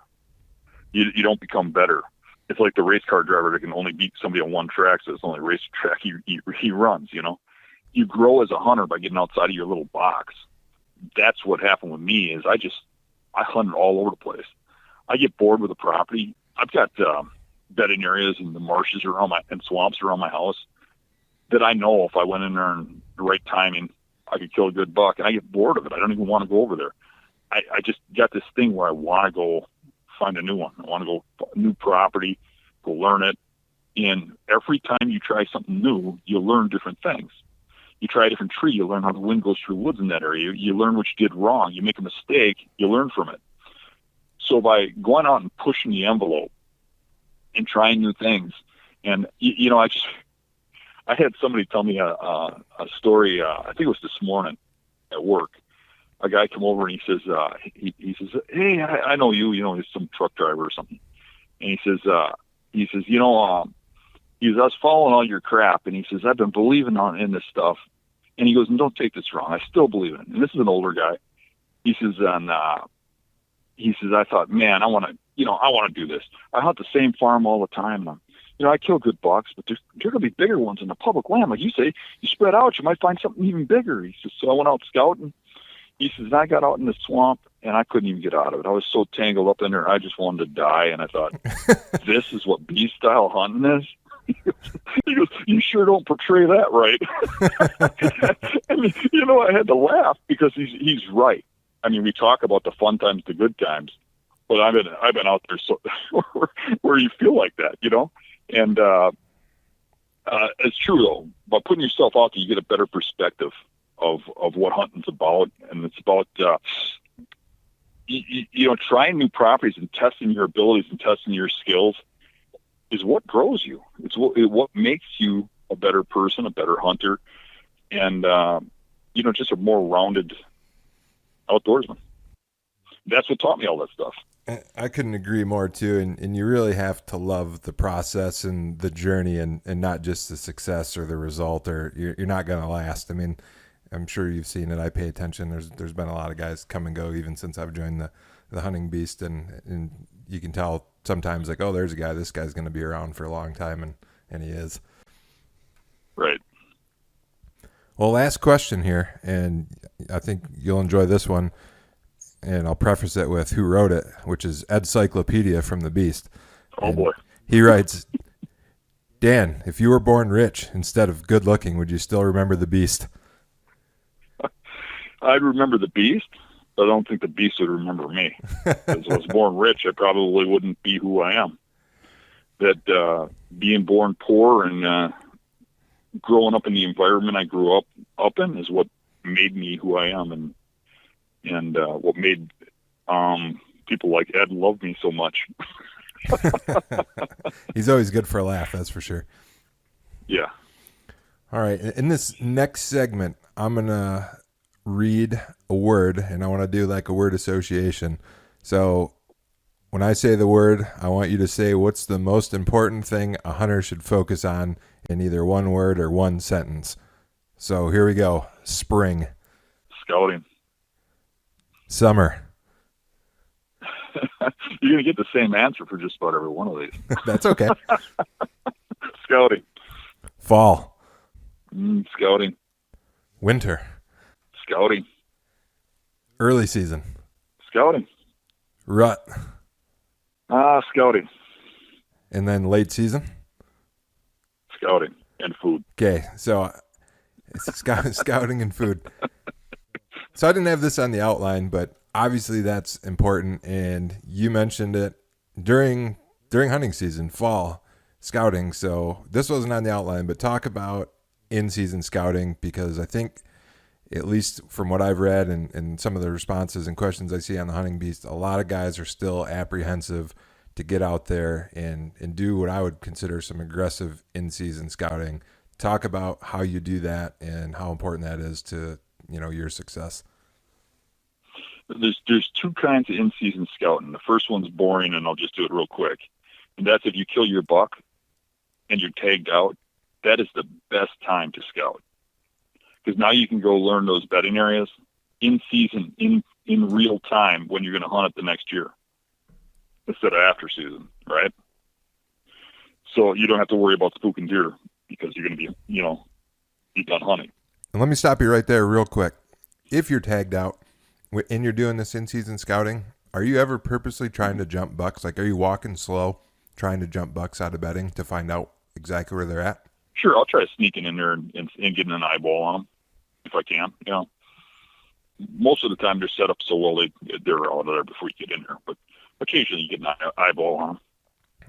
You don't become better. It's like the race car driver that can only beat somebody on one track, so it's the only race track he runs. You grow as a hunter by getting outside of your little box. That's what happened with me. Is I hunted all over the place. I get bored with a property. I've got bedding areas and the marshes around and swamps around my house that I know if I went in there in the right timing, I could kill a good buck. And I get bored of it. I don't even want to go over there. I just got this thing where I want to go find a new one. I want to go new property, go learn it. And every time you try something new, you learn different things. You try a different tree, you learn how the wind goes through woods in that area. You learn what you did wrong. You make a mistake, you learn from it. So by going out and pushing the envelope and trying new things, and I had somebody tell me a story. I think it was this morning at work. A guy come over and he says, he says, "Hey, I know you. He's some truck driver or something." And he says, I was following all your crap, and he says, "I've been believing in this stuff." And he goes, "And don't take this wrong, I still believe in it." And this is an older guy. He says, "I thought, man, I want to do this. I hunt the same farm all the time. And I kill good bucks, but there's going to be bigger ones in the public land. Like you say, you spread out, you might find something even bigger." He says, "So I went out scouting." He says, "I got out in the swamp, and I couldn't even get out of it. I was so tangled up in there, I just wanted to die." And I thought, this is what beast-style hunting is? He goes, "You sure don't portray that right." I mean, I had to laugh because he's right. I mean, we talk about the fun times, the good times, but I've been out there so where you feel like that, And it's true though. By putting yourself out there, you get a better perspective of what hunting's about, and it's about trying new properties and testing your abilities and testing your skills is what grows you. It's what makes you a better person, a better hunter, and just a more rounded outdoorsman. That's what taught me all that stuff. I couldn't agree more too, and you really have to love the process and the journey, and not just the success or the result, or you're not going to last. I mean, I'm sure you've seen it. I pay attention. There's been a lot of guys come and go even since I've joined the hunting beast, and you can tell sometimes like, oh, there's a guy. This guy's going to be around for a long time, and he is. Right. Well, last question here, and I think you'll enjoy this one. And I'll preface it with who wrote it, which is Encyclopedia from the Beast. Oh, boy. He writes, "Dan, if you were born rich instead of good looking, would you still remember the Beast?" I'd remember the Beast, but I don't think the Beast would remember me. Because if I was born rich, I probably wouldn't be who I am. That being born poor and growing up in the environment I grew up in is what made me who I am, and what made people like Ed love me so much. He's always good for a laugh, that's for sure. Yeah. All right. In this next segment, I'm going to read a word, and I want to do like a word association. So when I say the word, I want you to say what's the most important thing a hunter should focus on in either one word or one sentence. So here we go. Spring. Scouting. Summer. You're going to get the same answer for just about every one of these. That's okay. Scouting. Fall. Scouting. Winter. Scouting. Early season. Scouting. Rut. Scouting. And then late season. Scouting and food. Okay, so it's scouting and food. So I didn't have this on the outline, but obviously that's important, and you mentioned it during hunting season, fall scouting. So this wasn't on the outline, but talk about in-season scouting, because I think, at least from what I've read and some of the responses and questions I see on the Hunting Beast, a lot of guys are still apprehensive to get out there and do what I would consider some aggressive in-season scouting. Talk about how you do that and how important that is to, your success. There's two kinds of in-season scouting. The first one's boring, and I'll just do it real quick. And that's if you kill your buck and you're tagged out, that is the best time to scout. Because now you can go learn those bedding areas in season, in real time, when you're going to hunt it the next year, instead of after season, right? So you don't have to worry about spooking deer because you're going to be done hunting. And let me stop you right there real quick. If you're tagged out and you're doing this in-season scouting, are you ever purposely trying to jump bucks? Like, are you walking slow, trying to jump bucks out of bedding to find out exactly where they're at? Sure, I'll try sneaking in there and getting an eyeball on them if I can. Most of the time they're set up so well they're out of there before you get in there. But occasionally you get an eyeball on them.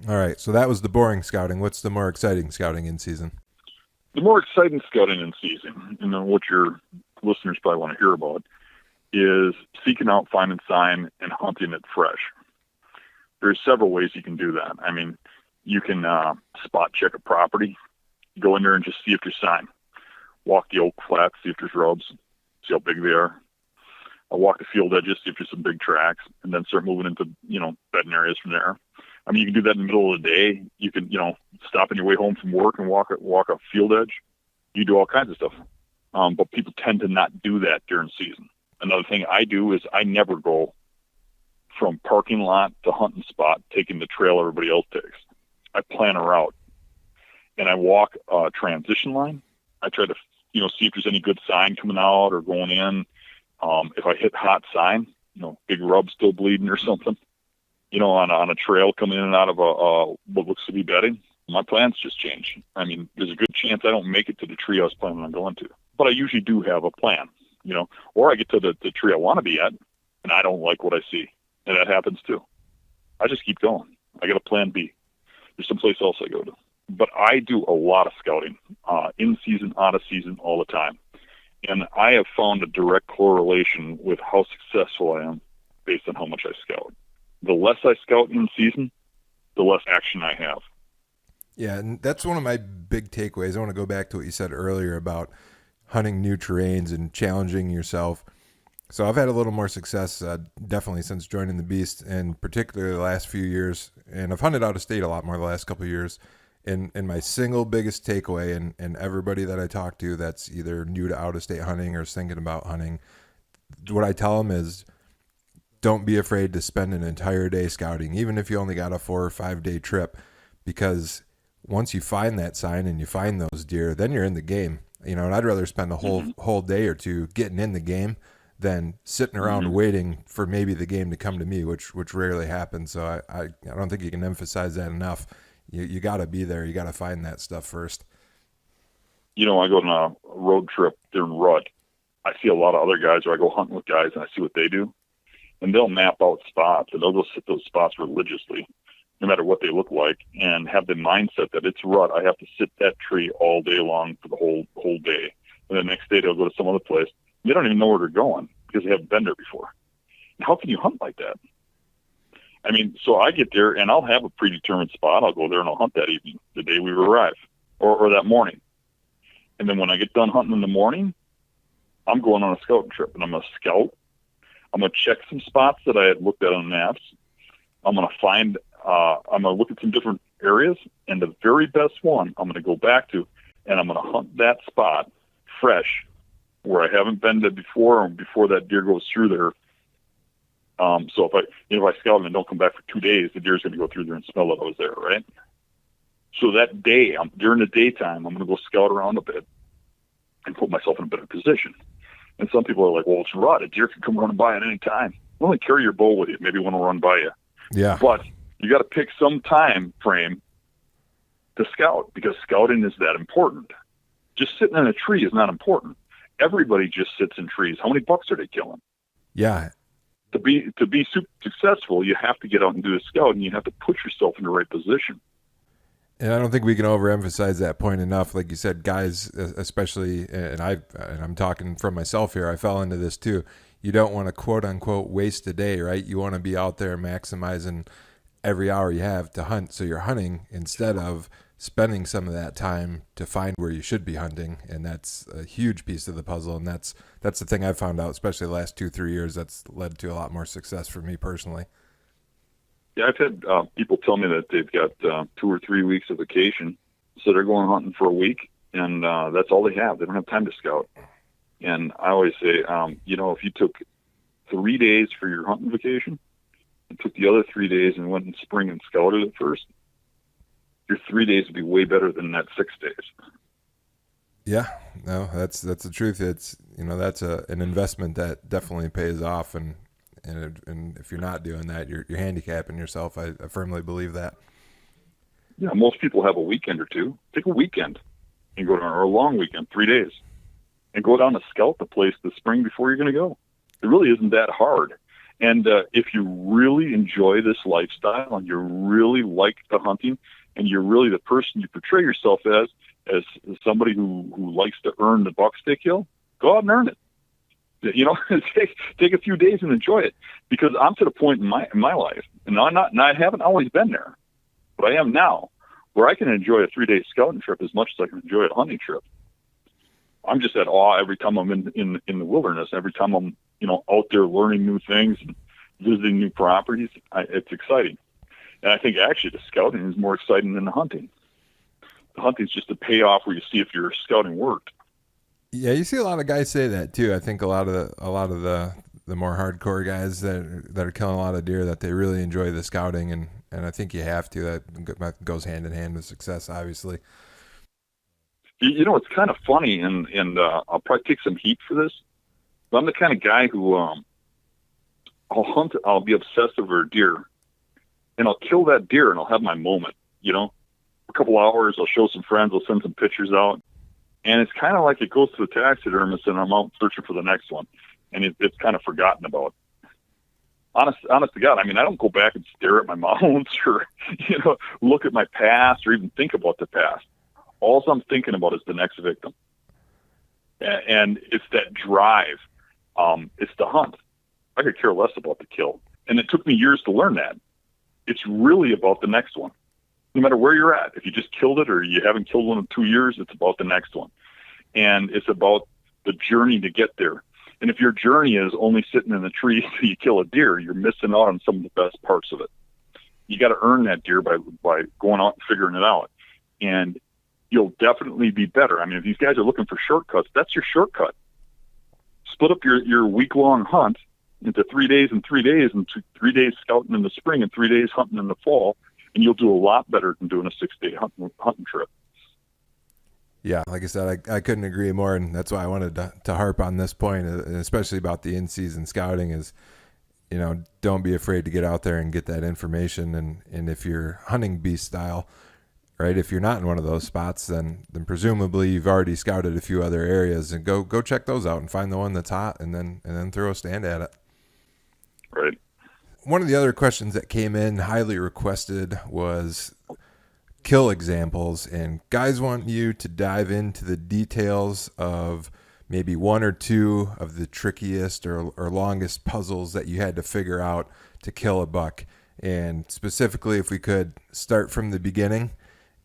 All right, so that was the boring scouting. What's the more exciting scouting in season? The more exciting scouting in season, and what your listeners probably want to hear about, is seeking out, finding sign, and hunting it fresh. There's several ways you can do that. I mean, you can spot check a property. Go in there and just see if there's sign. Walk the oak flats, see if there's rubs, see how big they are. I'll walk the field edges, see if there's some big tracks, and then start moving into, bedding areas from there. I mean, you can do that in the middle of the day. You can, stop on your way home from work and walk a field edge. You do all kinds of stuff. But people tend to not do that during season. Another thing I do is I never go from parking lot to hunting spot taking the trail everybody else takes. I plan a route. And I walk a transition line. I try to, see if there's any good sign coming out or going in. If I hit hot sign, big rub still bleeding or something, on a trail coming in and out of what looks to be bedding, my plans just change. I mean, there's a good chance I don't make it to the tree I was planning on going to. But I usually do have a plan, or I get to the tree I want to be at, and I don't like what I see. And that happens too. I just keep going. I got a plan B. There's someplace else I go to. But I do a lot of scouting, in season, out of season, all the time. And I have found a direct correlation with how successful I am based on how much I scout. The less I scout in season, the less action I have. Yeah, and that's one of my big takeaways. I want to go back to what you said earlier about hunting new terrains and challenging yourself. So I've had a little more success, definitely since joining the Beast, and particularly the last few years. And I've hunted out of state a lot more the last couple of years. And my single biggest takeaway, and everybody that I talk to that's either new to out-of-state hunting or is thinking about hunting, what I tell them is, don't be afraid to spend an entire day scouting, even if you only got a 4 or 5 day trip, because once you find that sign and you find those deer, then you're in the game. And I'd rather spend the whole day or two getting in the game than sitting around waiting for maybe the game to come to me, which rarely happens. So I don't think you can emphasize that enough. You got to be there. You got to find that stuff first. I go on a road trip during rut. I see a lot of other guys, or I go hunting with guys and I see what they do. And they'll map out spots, and they'll go sit those spots religiously. no matter what they look like, and have the mindset that it's rut. I have to sit that tree all day long for the whole day. And the next day they'll go to some other place. They don't even know where they're going because they haven't been there before. How can you hunt like that? I mean, so I get there and I'll have a predetermined spot. I'll go there and I'll hunt that evening, the day we arrive, or that morning. And then when I get done hunting in the morning, I'm going on a scouting trip, and I'm going to scout. I'm going to check some spots that I had looked at on maps. I'm going to look at some different areas, and the very best one I'm going to go back to, and I'm going to hunt that spot fresh, where I haven't been to before, or before that deer goes through there. So if I scout and don't come back for 2 days, the deer's going to go through there and smell that I was there, right? So that day, during the daytime, I'm going to go scout around a bit and put myself in a better position. And some people are like, well, it's rut. A deer can come running by at any time. Only carry your bow with you. Maybe one will run by you. Yeah. But you got to pick some time frame to scout, because scouting is that important. Just sitting in a tree is not important. Everybody just sits in trees. How many bucks are they killing? Yeah. To be successful, you have to get out and do the scout, and you have to put yourself in the right position. And I don't think we can overemphasize that point enough. Like you said, guys, especially, and I'm talking from myself here, I fell into this too. You don't want to quote unquote waste a day, right? You want to be out there maximizing every hour you have to hunt. So you're hunting instead of spending some of that time to find where you should be hunting. And that's a huge piece of the puzzle. And that's the thing I've found out, especially the last 2-3 years, that's led to a lot more success for me personally. Yeah, I've had people tell me that they've got 2 or 3 weeks of vacation, so they're going hunting for a week, and that's all they have. They don't have time to scout. And I always say, if you took 3 days for your hunting vacation and took the other 3 days and went in spring and scouted it first, your 3 days would be way better than that 6 days. Yeah, no, that's the truth. It's, that's an investment that definitely pays off, and if you're not doing that, you're handicapping yourself. I firmly believe that. Yeah, most people have a weekend or two. Take a weekend and go down, or a long weekend, 3 days, and go down to scout the place this spring before you're going to go. It really isn't that hard. And if you really enjoy this lifestyle and you really like the hunting and you're really the person you portray yourself as somebody who likes to earn the bucks they kill, go out and earn it. Take a few days and enjoy it, because I'm to the point in my life, and I haven't always been there, but I am now, where I can enjoy a 3-day scouting trip as much as I can enjoy a hunting trip. I'm just at awe every time I'm in the wilderness, every time I'm out there learning new things and visiting new properties. It's exciting, and I think actually the scouting is more exciting than the hunting. The hunting is just a payoff where you see if your scouting worked. Yeah, you see a lot of guys say that too. I think a lot of the more hardcore guys that are killing a lot of deer, that they really enjoy the scouting, and I think you have to. That goes hand in hand with success, obviously. It's kind of funny, and I'll probably take some heat for this, but I'm the kind of guy who I'll hunt. I'll be obsessed over a deer, and I'll kill that deer, and I'll have my moment. A couple hours, I'll show some friends, I'll send some pictures out. And it's kind of like it goes to the taxidermist, and I'm out searching for the next one, and it's kind of forgotten about. Honest to God, I mean, I don't go back and stare at my mounts or look at my past or even think about the past. All I'm thinking about is the next victim, and it's that drive. It's the hunt. I could care less about the kill, and it took me years to learn that. It's really about the next one. No matter where you're at, if you just killed it or you haven't killed one in 2 years, it's about the next one. And it's about the journey to get there. And if your journey is only sitting in the tree till you kill a deer, you're missing out on some of the best parts of it. You got to earn that deer by going out and figuring it out. And you'll definitely be better. I mean, if these guys are looking for shortcuts, that's your shortcut. Split up your week-long hunt into 3 days and 3 days, and 3 days scouting in the spring and 3 days hunting in the fall. And you'll do a lot better than doing a 6-day hunting trip. Yeah, like I said, I couldn't agree more, and that's why I wanted to harp on this point, especially about the in-season scouting is, don't be afraid to get out there and get that information. And if you're hunting beast style, right, if you're not in one of those spots, then presumably you've already scouted a few other areas, and go check those out and find the one that's hot, and then throw a stand at it. Right. one of the other questions that came in highly requested was kill examples, and guys want you to dive into the details of maybe one or two of the trickiest or longest puzzles that you had to figure out to kill a buck. And specifically, if we could start from the beginning,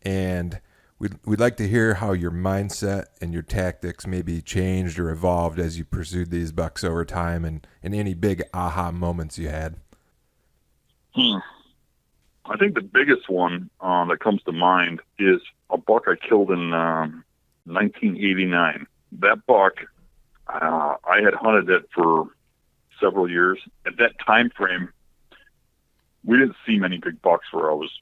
and we'd like to hear how your mindset and your tactics maybe changed or evolved as you pursued these bucks over time, and any big aha moments you had. I think the biggest one that comes to mind is a buck I killed in 1989. That buck, I had hunted it for several years. At that time frame, we didn't see many big bucks where I was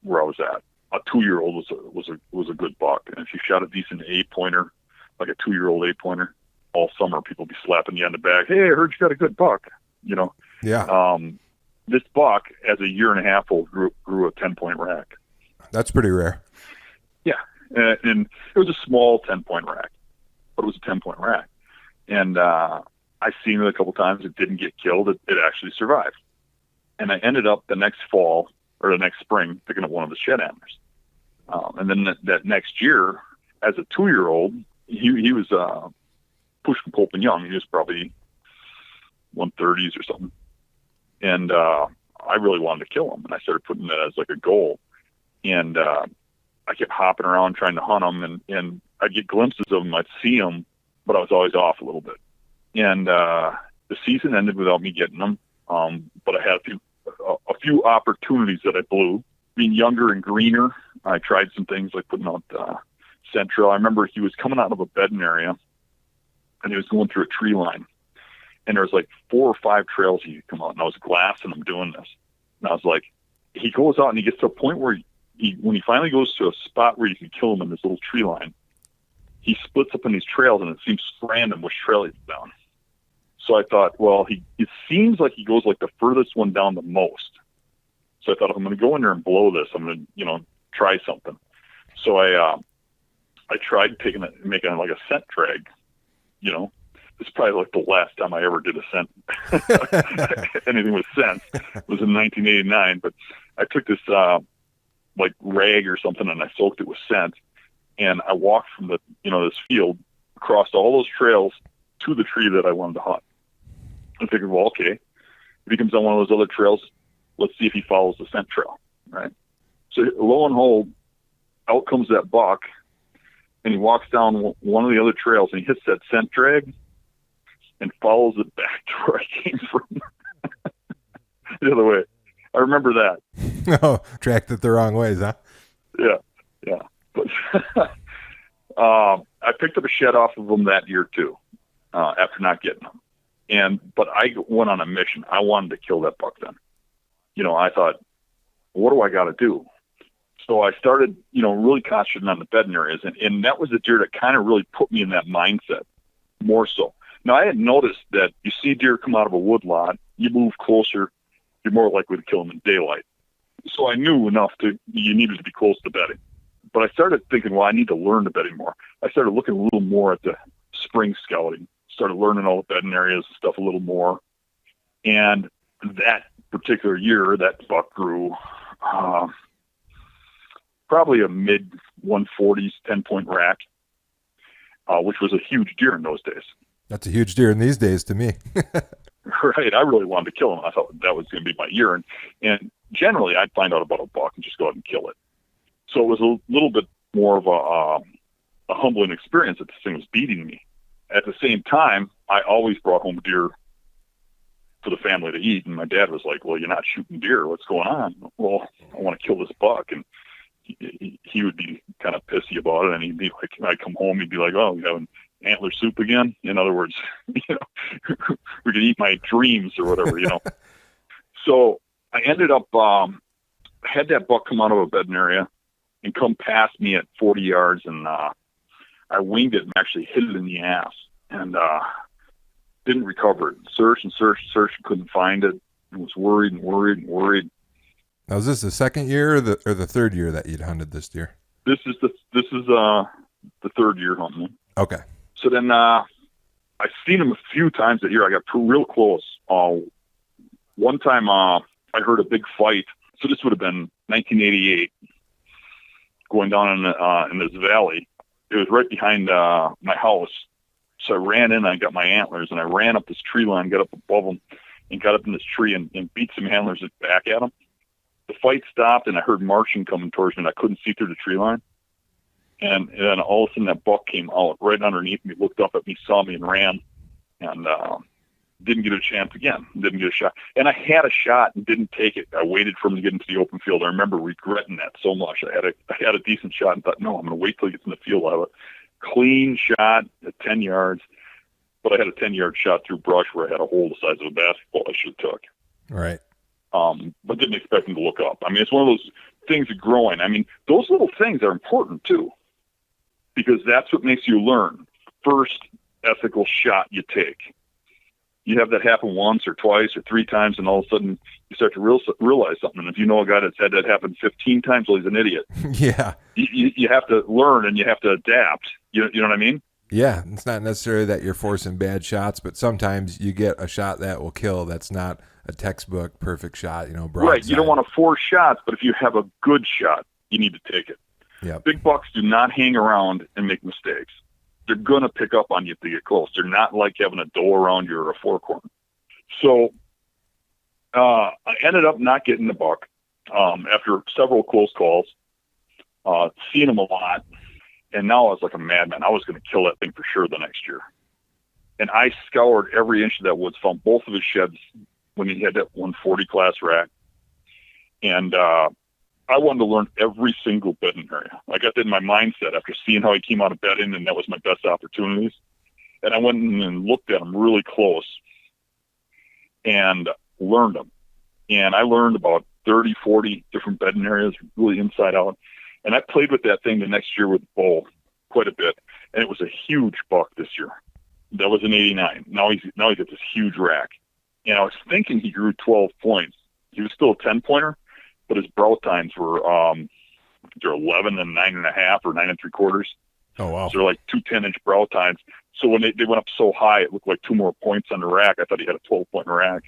at. A 2-year-old was a good buck, and if you shot a decent 8-pointer, like a 2-year-old 8-pointer, all summer people be slapping you on the back. Hey, I heard you got a good buck. You know. Yeah. This buck, as a 1.5-year old, grew a 10-point rack. That's pretty rare. Yeah, and it was a small 10-point rack, but it was a 10-point rack. And I seen it a couple times. It didn't get killed. It actually survived. And I ended up the next fall or the next spring picking up one of the shed antlers. And then that next year, as a 2-year-old, he was pushing Pope and Young. He was probably 130s or something. And I really wanted to kill him, and I started putting that as like a goal. And I kept hopping around trying to hunt him, and I'd get glimpses of him. I'd see him, but I was always off a little bit. And the season ended without me getting him, but I had a few opportunities that I blew. Being younger and greener, I tried some things like putting out scent trail. I remember he was coming out of a bedding area, and he was going through a tree line. And there was like 4 or 5 trails he could come out, and I was glassing him doing this. And I was like, he goes out and he gets to a point where when he finally goes to a spot where you can kill him in this little tree line, he splits up in these trails, and it seems random which trail he's down. So I thought, well, it seems like he goes like the furthest one down the most. So I thought, if I'm going to go in there and blow this, I'm going to, try something. So I tried making like a scent drag, It's probably like the last time I ever did a scent, anything with scent. It was in 1989, but I took this like rag or something, and I soaked it with scent, and I walked from this field, across all those trails to the tree that I wanted to hunt. I figured, well, okay, if he comes on one of those other trails, let's see if he follows the scent trail, right? So lo and behold, out comes that buck, and he walks down one of the other trails, and he hits that scent drag and follows it back to where I came from. The other way. I remember that. Oh, tracked it the wrong ways, huh? Yeah. But I picked up a shed off of him that year too, after not getting him. But I went on a mission. I wanted to kill that buck then. I thought, what do I got to do? So I started, really concentrating on the bedding areas, and that was the deer that kind of really put me in that mindset more so. Now, I had noticed that you see deer come out of a wood lot, you move closer, you're more likely to kill them in daylight. So I knew enough you needed to be close to bedding. But I started thinking, well, I need to learn the bedding more. I started looking a little more at the spring scouting, started learning all the bedding areas and stuff a little more. And that particular year, that buck grew probably a mid-140s 10-point rack, which was a huge deer in those days. That's a huge deer in these days to me. Right. I really wanted to kill him. I thought that was going to be my year. And generally, I'd find out about a buck and just go out and kill it. So it was a little bit more of a humbling experience that this thing was beating me. At the same time, I always brought home deer for the family to eat. And my dad was like, well, you're not shooting deer. What's going on? Well, I want to kill this buck. And he would be kind of pissy about it. And he'd be like, I'd come home, he'd be like, oh, you having antler soup again? In other words, we could eat my dreams or whatever, So I ended up, had that buck come out of a bedding area and come past me at 40 yards. And I winged it and actually hit it in the ass and didn't recover it. Searched, couldn't find it. I was worried. Now, is this the second year or the third year that you'd hunted this deer? This is the third year hunting. Okay. So then I've seen him a few times that year. I got real close. One time I heard a big fight. So this would have been 1988, going down in this valley. It was right behind my house. So I ran in and I got my antlers, and I ran up this tree line, got up above them, and got up in this tree and beat some antlers back at them. The fight stopped, and I heard marching coming towards me, and I couldn't see through the tree line. And then all of a sudden that buck came out right underneath me, looked up at me, saw me, and ran. And didn't get a chance again. Didn't get a shot. And I had a shot and didn't take it. I waited for him to get into the open field. I remember regretting that so much. I had a decent shot and thought, no, I'm going to wait till he gets in the field. I have a clean shot at 10 yards. But I had a 10-yard shot through brush where I had a hole the size of a basketball I should have took. Right. But didn't expect him to look up. I mean, it's one of those things of growing. I mean, those little things are important too, because that's what makes you learn. First ethical shot you take. You have that happen once or twice or 3 times, and all of a sudden you start to realize something. And if you know a guy that's had that happen 15 times, well, he's an idiot. Yeah. You have to learn and you have to adapt. You know what I mean? Yeah. It's not necessarily that you're forcing bad shots, but sometimes you get a shot that will kill. That's not a textbook perfect shot, broadside. Right. You don't want to force shots, but if you have a good shot, you need to take it. Yeah. Big bucks do not hang around and make mistakes. They're going to pick up on you if they get close. They're not like having a doe around you or a forkhorn. So I ended up not getting the buck after several close calls, seeing him a lot. And now I was like a madman. I was going to kill that thing for sure the next year. And I scoured every inch of that woods, found both of his sheds when he had that 140 class rack. And I wanted to learn every single bedding area. I got that in my mindset after seeing how he came out of bedding, and that was my best opportunities. And I went in and looked at him really close and learned them. And I learned about 30, 40 different bedding areas, really inside out. And I played with that thing the next year with the bow quite a bit. And it was a huge buck this year. That was an 89. Now he's got this huge rack. And I was thinking he grew 12 points. He was still a 10-pointer, but his brow tines were they're 11 and 9.5 or 9 3/4. Oh wow! So they're like 2 10-inch brow tines. So when they went up so high, it looked like 2 more points on the rack. I thought he had a 12-point rack,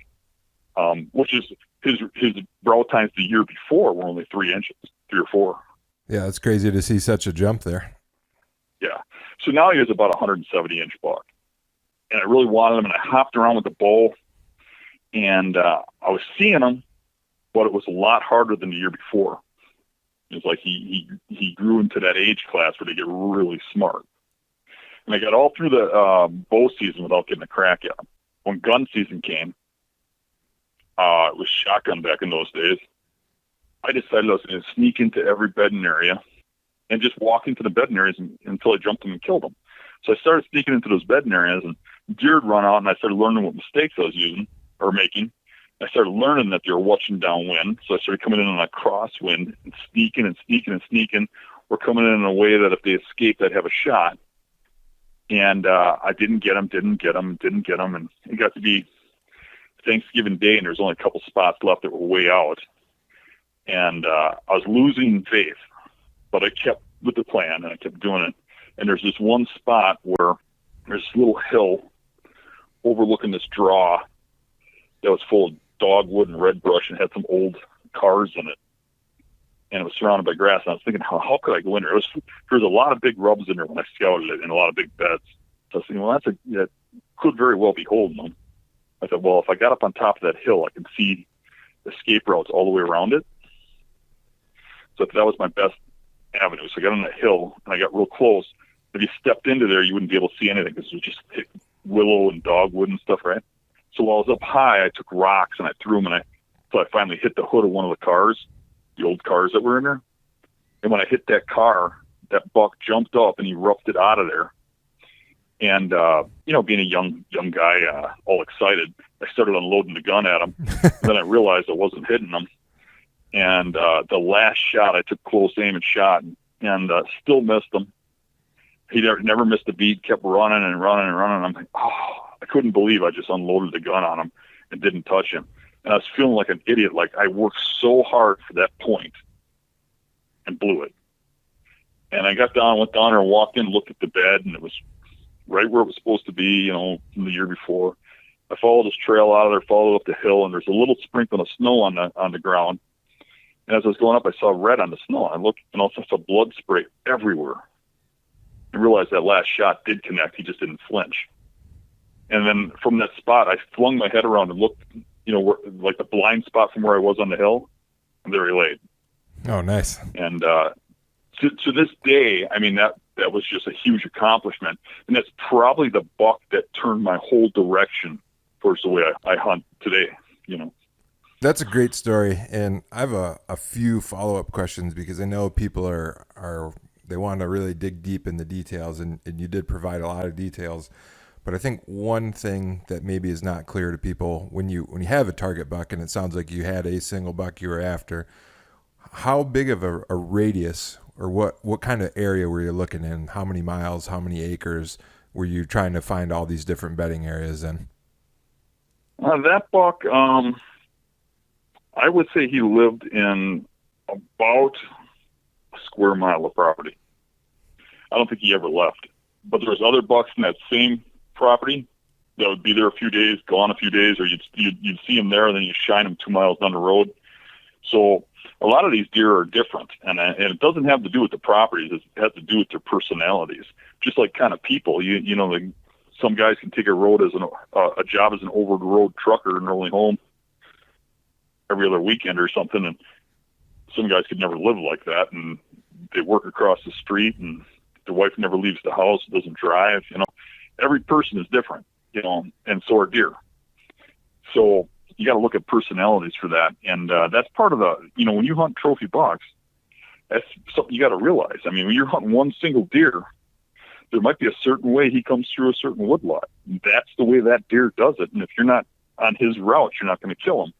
which is his brow tines the year before were only 3 inches, 3 or 4. Yeah, it's crazy to see such a jump there. Yeah. So now he has about a 170-inch buck, and I really wanted him. And I hopped around with the bow, and I was seeing him. But it was a lot harder than the year before. It was like he grew into that age class where they get really smart. And I got all through the bow season without getting a crack at him. When gun season came, it was shotgun back in those days. I decided I was going to sneak into every bedding area and just walk into the bedding areas until I jumped them and killed them. So I started sneaking into those bedding areas, and deer would run out, and I started learning what mistakes I was using or making. I started learning that they were watching downwind, so I started coming in on a crosswind and sneaking and sneaking and sneaking. We're coming in a way that if they escaped, I'd have a shot. And I didn't get them, and it got to be Thanksgiving Day, and there was only a couple spots left that were way out. And I was losing faith, but I kept with the plan, and I kept doing it. And there's this one spot where there's this little hill overlooking this draw that was full of dogwood and red brush and had some old cars in it. And it was surrounded by grass. And I was thinking, how could I go in there? There was a lot of big rubs in there when I scouted it and a lot of big beds. So I was thinking, well, that could very well be holding them. I said, well, if I got up on top of that hill, I can see escape routes all the way around it. So that was my best avenue. So I got on that hill and I got real close. If you stepped into there, you wouldn't be able to see anything because it was just willow and dogwood and stuff, right? So while I was up high, I took rocks and I threw them, so I finally hit the hood of one of the cars, the old cars that were in there. And when I hit that car, that buck jumped up and he erupted out of there. And being a young guy, all excited, I started unloading the gun at him. And then I realized I wasn't hitting him. And the last shot, I took close aim and shot, and still missed him. He never missed a beat, kept running and running and running. I'm like, I couldn't believe I just unloaded the gun on him and didn't touch him. And I was feeling like an idiot. Like I worked so hard for that point and blew it. And I went down there and walked in, looked at the bed, and it was right where it was supposed to be, from the year before. I followed his trail out of there, followed up the hill, and there's a little sprinkle of snow on the ground. And as I was going up, I saw red on the snow. I looked, and also saw blood spray everywhere. I realized that last shot did connect. He just didn't flinch. And then from that spot, I flung my head around and looked, like the blind spot from where I was on the hill, and there he laid. Oh, nice. And to this day, I mean, that was just a huge accomplishment. And that's probably the buck that turned my whole direction towards the way I hunt today, That's a great story. And I have a few follow-up questions because I know people they want to really dig deep in the details, and you did provide a lot of details. But I think one thing that maybe is not clear to people when you have a target buck, and it sounds like you had a single buck you were after, how big of a radius or what kind of area were you looking in? How many miles, how many acres were you trying to find all these different bedding areas in? That buck, I would say he lived in about a square mile of property. I don't think he ever left. But there was other bucks in that same property that would be there a few days, gone a few days, or you'd see him there, and then you shine him 2 miles down the road. So a lot of these deer are different, and it doesn't have to do with the properties. It has to do with their personalities. Just like kind of people, like some guys can take a road as a job as an over the road trucker and they're only home every other weekend or something, and some guys could never live like that, and they work across the street, and their wife never leaves the house, doesn't drive. Every person is different, and so are deer. So you got to look at personalities for that, and that's part of the, when you hunt trophy bucks, that's something you got to realize. I mean, when you're hunting one single deer, there might be a certain way he comes through a certain woodlot. That's the way that deer does it, and if you're not on his route, you're not going to kill him.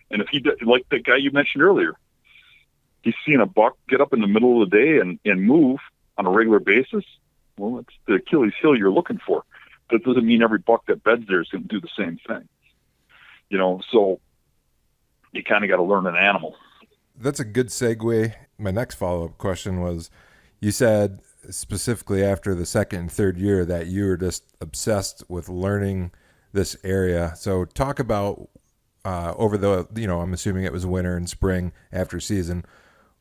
And if he did, like the guy you mentioned earlier, he's seeing a buck get up in the middle of the day and move on a regular basis, well, it's the Achilles heel you're looking for. That doesn't mean every buck that beds there is going to do the same thing. So you kind of got to learn an animal. That's a good segue. My next follow-up question was, you said specifically after the second and third year that you were just obsessed with learning this area. So talk about over the, I'm assuming it was winter and spring after season.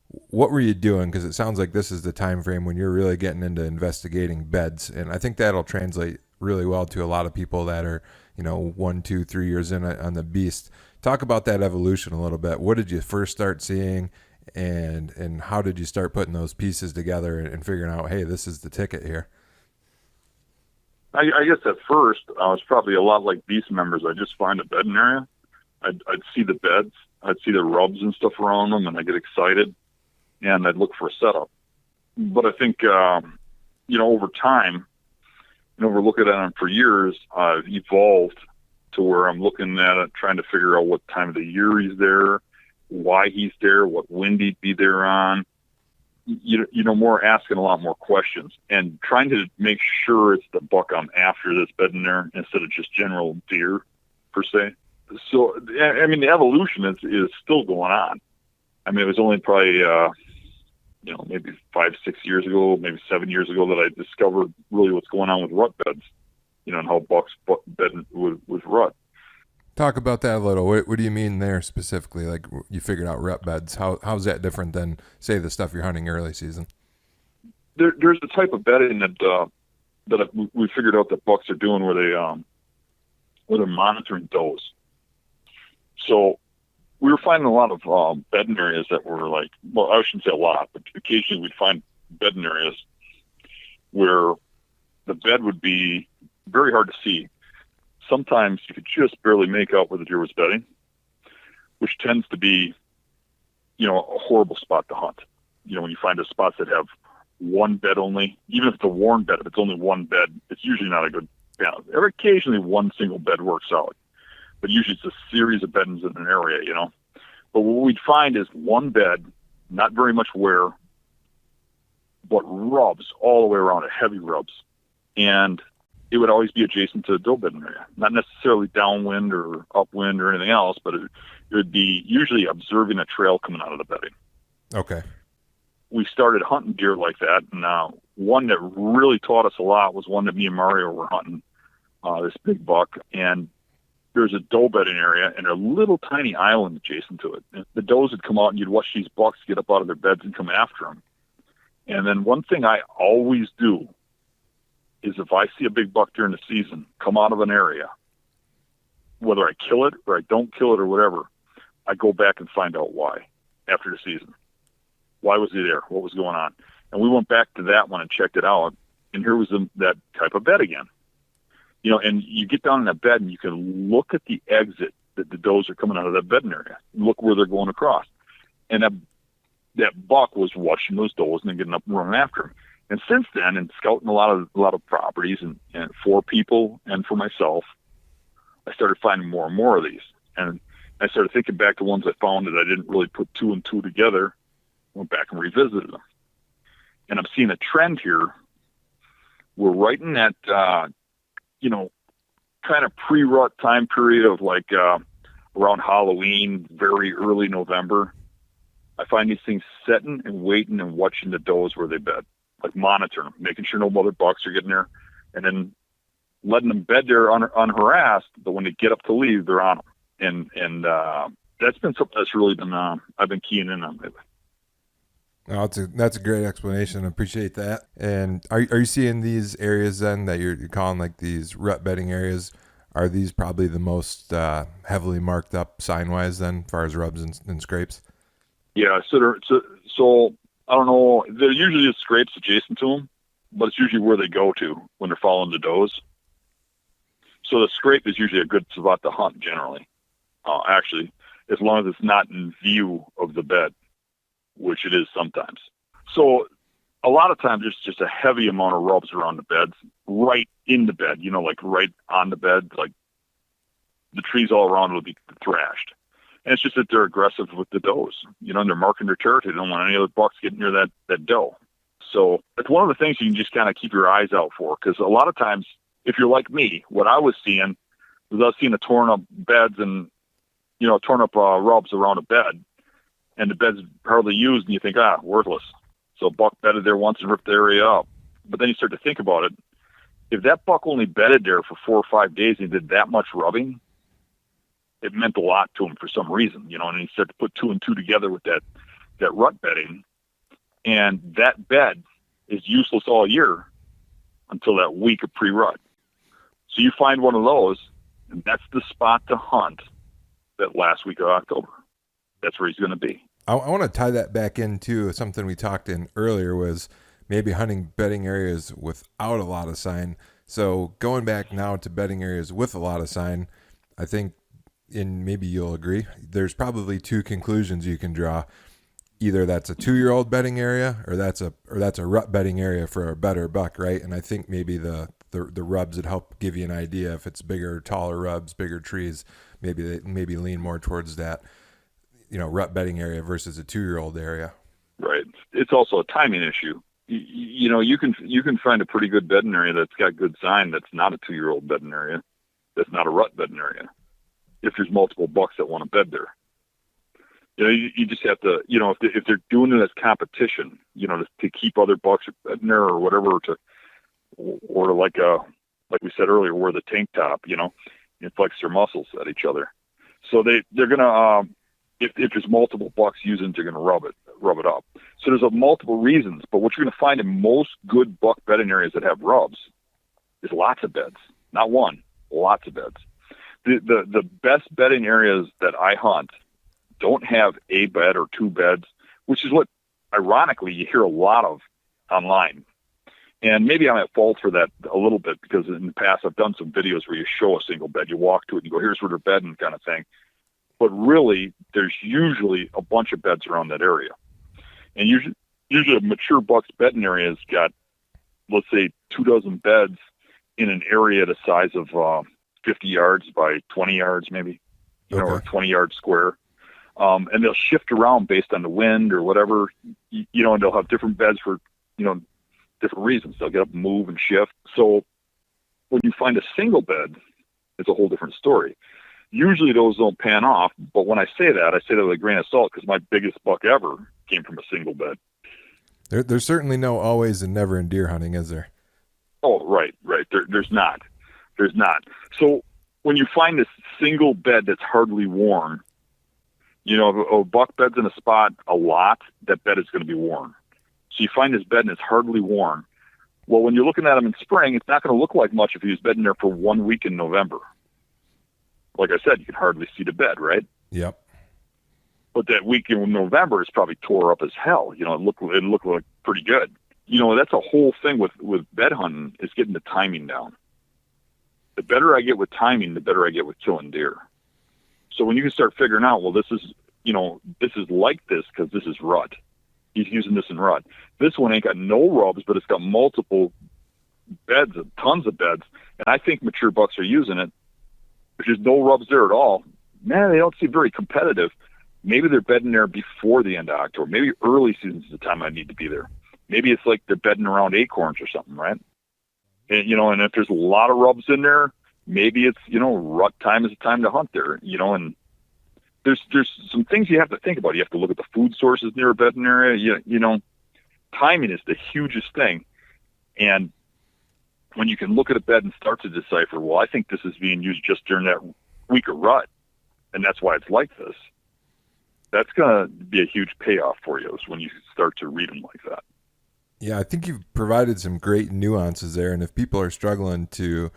What were you doing? Because it sounds like this is the time frame when you're really getting into investigating beds. And I think that'll translate really well to a lot of people that are, 1, 2, 3 years in on the beast. Talk about that evolution a little bit. What did you first start seeing, and how did you start putting those pieces together and figuring out, hey, this is the ticket here? I guess at first I was probably a lot like beast members. I'd just find a bedding area. I'd see the beds. I'd see the rubs and stuff around them, and I'd get excited, and I'd look for a setup. But I think, over time, we're looking at them for years, I've evolved to where I'm looking at it, trying to figure out what time of the year he's there, why he's there, what wind he'd be there on. More asking a lot more questions and trying to make sure it's the buck I'm after that's bedding there instead of just general deer per se. So, I mean, the evolution is still going on. I mean, it was only probably, maybe 5, 6 years ago, maybe 7 years ago that I discovered really what's going on with rut beds, and how bucks bed with rut. Talk about that a little. What do you mean there specifically? Like, you figured out rut beds. How's that different than, say, the stuff you're hunting early season? There's the type of bedding that we figured out that bucks are doing where they're monitoring does. So we were finding a lot of bedding areas that were like, well, I shouldn't say a lot, but occasionally we'd find bedding areas where the bed would be very hard to see. Sometimes you could just barely make out where the deer was bedding, which tends to be, a horrible spot to hunt. When you find the spots that have one bed only, even if it's a worn bed, if it's only one bed, it's usually not a good balance. Occasionally one single bed works out, but usually it's a series of beddings in an area, But what we'd find is one bed, not very much wear, but rubs all the way around it, heavy rubs. And it would always be adjacent to a doe bedding area, not necessarily downwind or upwind or anything else, but it would be usually observing a trail coming out of the bedding. Okay. We started hunting deer like that, and one that really taught us a lot was one that me and Mario were hunting, this big buck, and there's a doe bedding area and a little tiny island adjacent to it. And the does would come out, and you'd watch these bucks get up out of their beds and come after them. And then one thing I always do is if I see a big buck during the season come out of an area, whether I kill it or I don't kill it or whatever, I go back and find out why after the season. Why was he there? What was going on? And we went back to that one and checked it out, and here was that type of bed again. You know, and you get down in that bed and you can look at the exit that the does are coming out of that bedding area. Look where they're going across. And that buck was watching those does and then getting up and running after them. And since then, and scouting a lot of properties and for people and for myself, I started finding more and more of these. And I started thinking back to ones I found that I didn't really put two and two together, went back and revisited them. And I'm seeing a trend here. We're right in that, kind of pre-rut time period of like around Halloween, very early November. I find these things sitting and waiting and watching the does where they bed, like monitoring them, making sure no other bucks are getting there, and then letting them bed there unharassed. But when they get up to leave, they're on them. And that's been something that's really been I've been keying in on lately. Oh, that's a great explanation. I appreciate that. And are you seeing these areas then that you're calling like these rut bedding areas? Are these probably the most heavily marked up sign wise then, as far as rubs and scrapes? Yeah. So I don't know. They're usually just scrapes adjacent to them, but it's usually where they go to when they're following the does. So the scrape is usually a good spot to hunt generally. Actually, as long as it's not in view of the bed, which it is sometimes. So a lot of times there's just a heavy amount of rubs around the beds, right in the bed, like right on the bed, like the trees all around will be thrashed. And it's just that they're aggressive with the does, and they're marking their territory. They don't want any other bucks getting near that doe. So it's one of the things you can just kind of keep your eyes out for, because a lot of times, if you're like me, what I was seeing was I was seeing the torn up beds and, torn up rubs around a bed. And the bed's hardly used, and you think, worthless. So buck bedded there once and ripped the area up. But then you start to think about it. If that buck only bedded there for 4 or 5 days and did that much rubbing, it meant a lot to him for some reason, and he started to put two and two together with that rut bedding. And that bed is useless all year until that week of pre-rut. So you find one of those, and that's the spot to hunt that last week of October. That's where he's going to be. I want to tie that back into something we talked in earlier, was maybe hunting bedding areas without a lot of sign. So going back now to bedding areas with a lot of sign, I think, and maybe you'll agree, there's probably two conclusions you can draw. Either that's a 2-year-old bedding area, or that's a rut bedding area for a better buck, right? And I think maybe the rubs would help give you an idea. If it's bigger, taller rubs, bigger trees, maybe lean more towards that, rut bedding area versus a 2-year-old area. Right. It's also a timing issue. You can find a pretty good bedding area that's got good sign that's not a 2-year-old bedding area, that's not a rut bedding area, if there's multiple bucks that want to bed there. You just have to, if they're doing it as competition, to keep other bucks bedding there or whatever, or like we said earlier, wear the tank top, and flex their muscles at each other. So they're going to, if there's multiple bucks using it, they're going to rub it up. So there's multiple reasons, but what you're going to find in most good buck bedding areas that have rubs is lots of beds, not one, lots of beds. The best bedding areas that I hunt don't have a bed or 2 beds, which is what, ironically, you hear a lot of online. And maybe I'm at fault for that a little bit, because in the past I've done some videos where you show a single bed, you walk to it and you go, here's where they're bedding, kind of thing. But really, there's usually a bunch of beds around that area. And usually a mature buck's bedding area has got, let's say, 24 beds in an area the size of 50 yards by 20 yards maybe, or 20 yards square. And they'll shift around based on the wind or whatever, and they'll have different beds for, different reasons. They'll get up and move and shift. So when you find a single bed, it's a whole different story. Usually those don't pan off, but when I say that with a grain of salt, because my biggest buck ever came from a single bed. There's certainly no always and never in deer hunting, is there? Oh, right. There's not. So when you find this single bed that's hardly worn, if a buck beds in a spot a lot, that bed is going to be worn. So you find this bed and it's hardly worn. Well, when you're looking at him in spring, it's not going to look like much if he was bedding there for 1 week in November. Like I said, you can hardly see the bed, right? Yep. But that week in November is probably tore up as hell. It looked like pretty good. That's a whole thing with bed hunting, is getting the timing down. The better I get with timing, the better I get with killing deer. So when you can start figuring out, well, this is like this because this is rut. He's using this in rut. This one ain't got no rubs, but it's got multiple beds, tons of beds. And I think mature bucks are using it. There's no rubs there at all. Man, they don't seem very competitive. Maybe they're bedding there before the end of October. Maybe early season's the time I need to be there. Maybe it's like they're bedding around acorns or something, right? And, and if there's a lot of rubs in there, maybe it's, rut time is the time to hunt there, and there's some things you have to think about. You have to look at the food sources near a bedding area. Timing is the hugest thing. And when you can look at a bed and start to decipher, well, I think this is being used just during that week of rut, and that's why it's like this. That's going to be a huge payoff for you when you start to read them like that. Yeah, I think you've provided some great nuances there, and if people are struggling to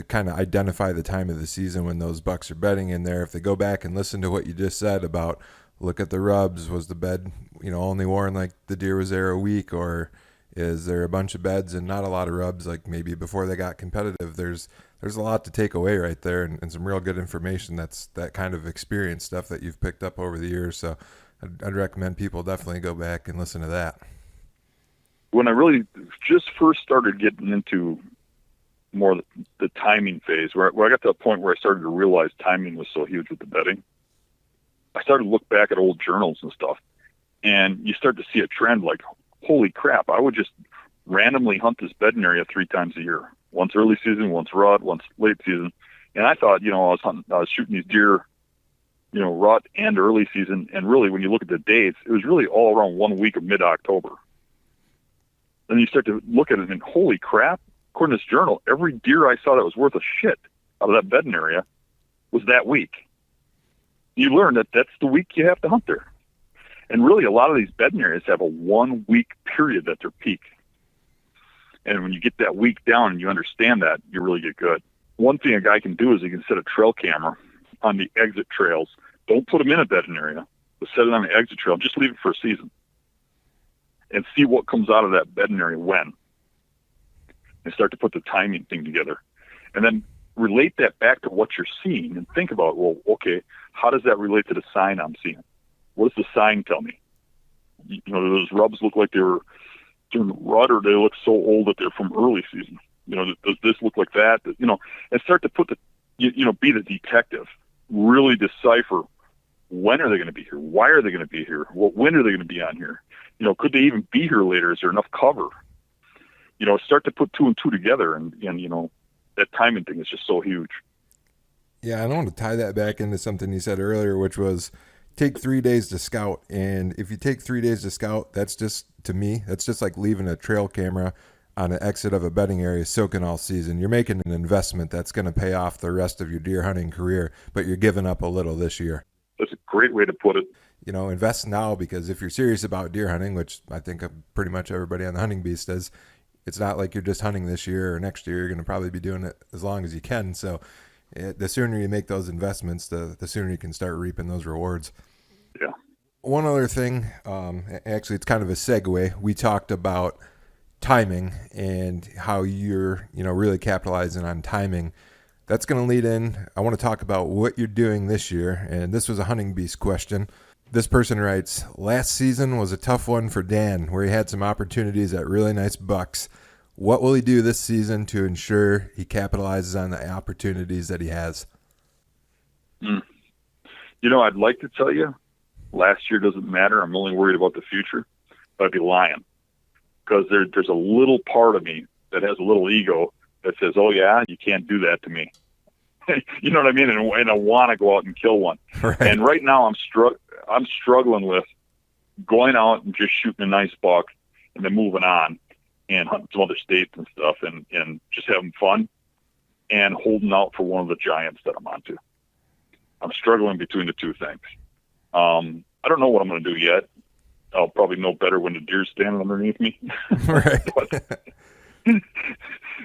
kind of identify the time of the season when those bucks are bedding in there, if they go back and listen to what you just said about look at the rubs, was the bed only worn like the deer was there a week, or is there a bunch of beds and not a lot of rubs, like maybe before they got competitive? There's a lot to take away right there, and some real good information. That's that kind of experience stuff that you've picked up over the years. So I'd recommend people definitely go back and listen to that. When I really just first started getting into more the timing phase, where I got to a point where I started to realize timing was so huge with the bedding, I started to look back at old journals and stuff, and you start to see a trend like, holy crap, I would just randomly hunt this bedding area 3 times a year. Once early season, once rut, once late season. And I thought, I was shooting these deer, rut and early season. And really, when you look at the dates, it was really all around 1 week of mid-October. Then you start to look at it and holy crap, according to this journal, every deer I saw that was worth a shit out of that bedding area was that week. You learn that that's the week you have to hunt there. And really, a lot of these bedding areas have a 1 week period at their peak. And when you get that week down and you understand that, you really get good. One thing a guy can do is he can set a trail camera on the exit trails. Don't put them in a bedding area, but set it on the exit trail. Just leave it for a season and see what comes out of that bedding area when. And start to put the timing thing together. And then relate that back to what you're seeing and think about, well, okay, how does that relate to the sign I'm seeing? What does the sign tell me? Do those rubs look like they were during rut, or they look so old that they're from early season? Does this look like that? And start to put be the detective. Really decipher, when are they going to be here? Why are they going to be here? What wind are they going to be on here? Could they even be here later? Is there enough cover? Start to put 2 and 2 together, and that timing thing is just so huge. Yeah, I want to tie that back into something you said earlier, which was take 3 days to scout. And if you take 3 days to scout, that's just, to me, that's just like leaving a trail camera on an exit of a bedding area soaking all season. You're making an investment that's going to pay off the rest of your deer hunting career, but you're giving up a little this year. That's a great way to put it. Invest now, because if you're serious about deer hunting, which I think pretty much everybody on the Hunting Beast is, it's not like you're just hunting this year or next year. You're going to probably be doing it as long as you can. So the sooner you make those investments, the sooner you can start reaping those rewards. Yeah. One other thing, actually, it's kind of a segue. We talked about timing and how you're, really capitalizing on timing. That's going to lead in. I want to talk about what you're doing this year. And this was a Hunting Beast question. This person writes, last season was a tough one for Dan, where he had some opportunities at really nice bucks. What will he do this season to ensure he capitalizes on the opportunities that he has? I'd like to tell you last year doesn't matter. I'm only worried about the future. But I'd be lying, because there's a little part of me that has a little ego that says, oh, yeah, you can't do that to me. You know what I mean? And I want to go out and kill one. Right. And right now I'm struggling with going out and just shooting a nice buck and then moving on and hunting some other states and stuff and just having fun. and holding out for one of the giants that I'm onto. I'm struggling between the two things. I don't know what I'm going to do yet. I'll probably know better when the deer's standing underneath me. Right. And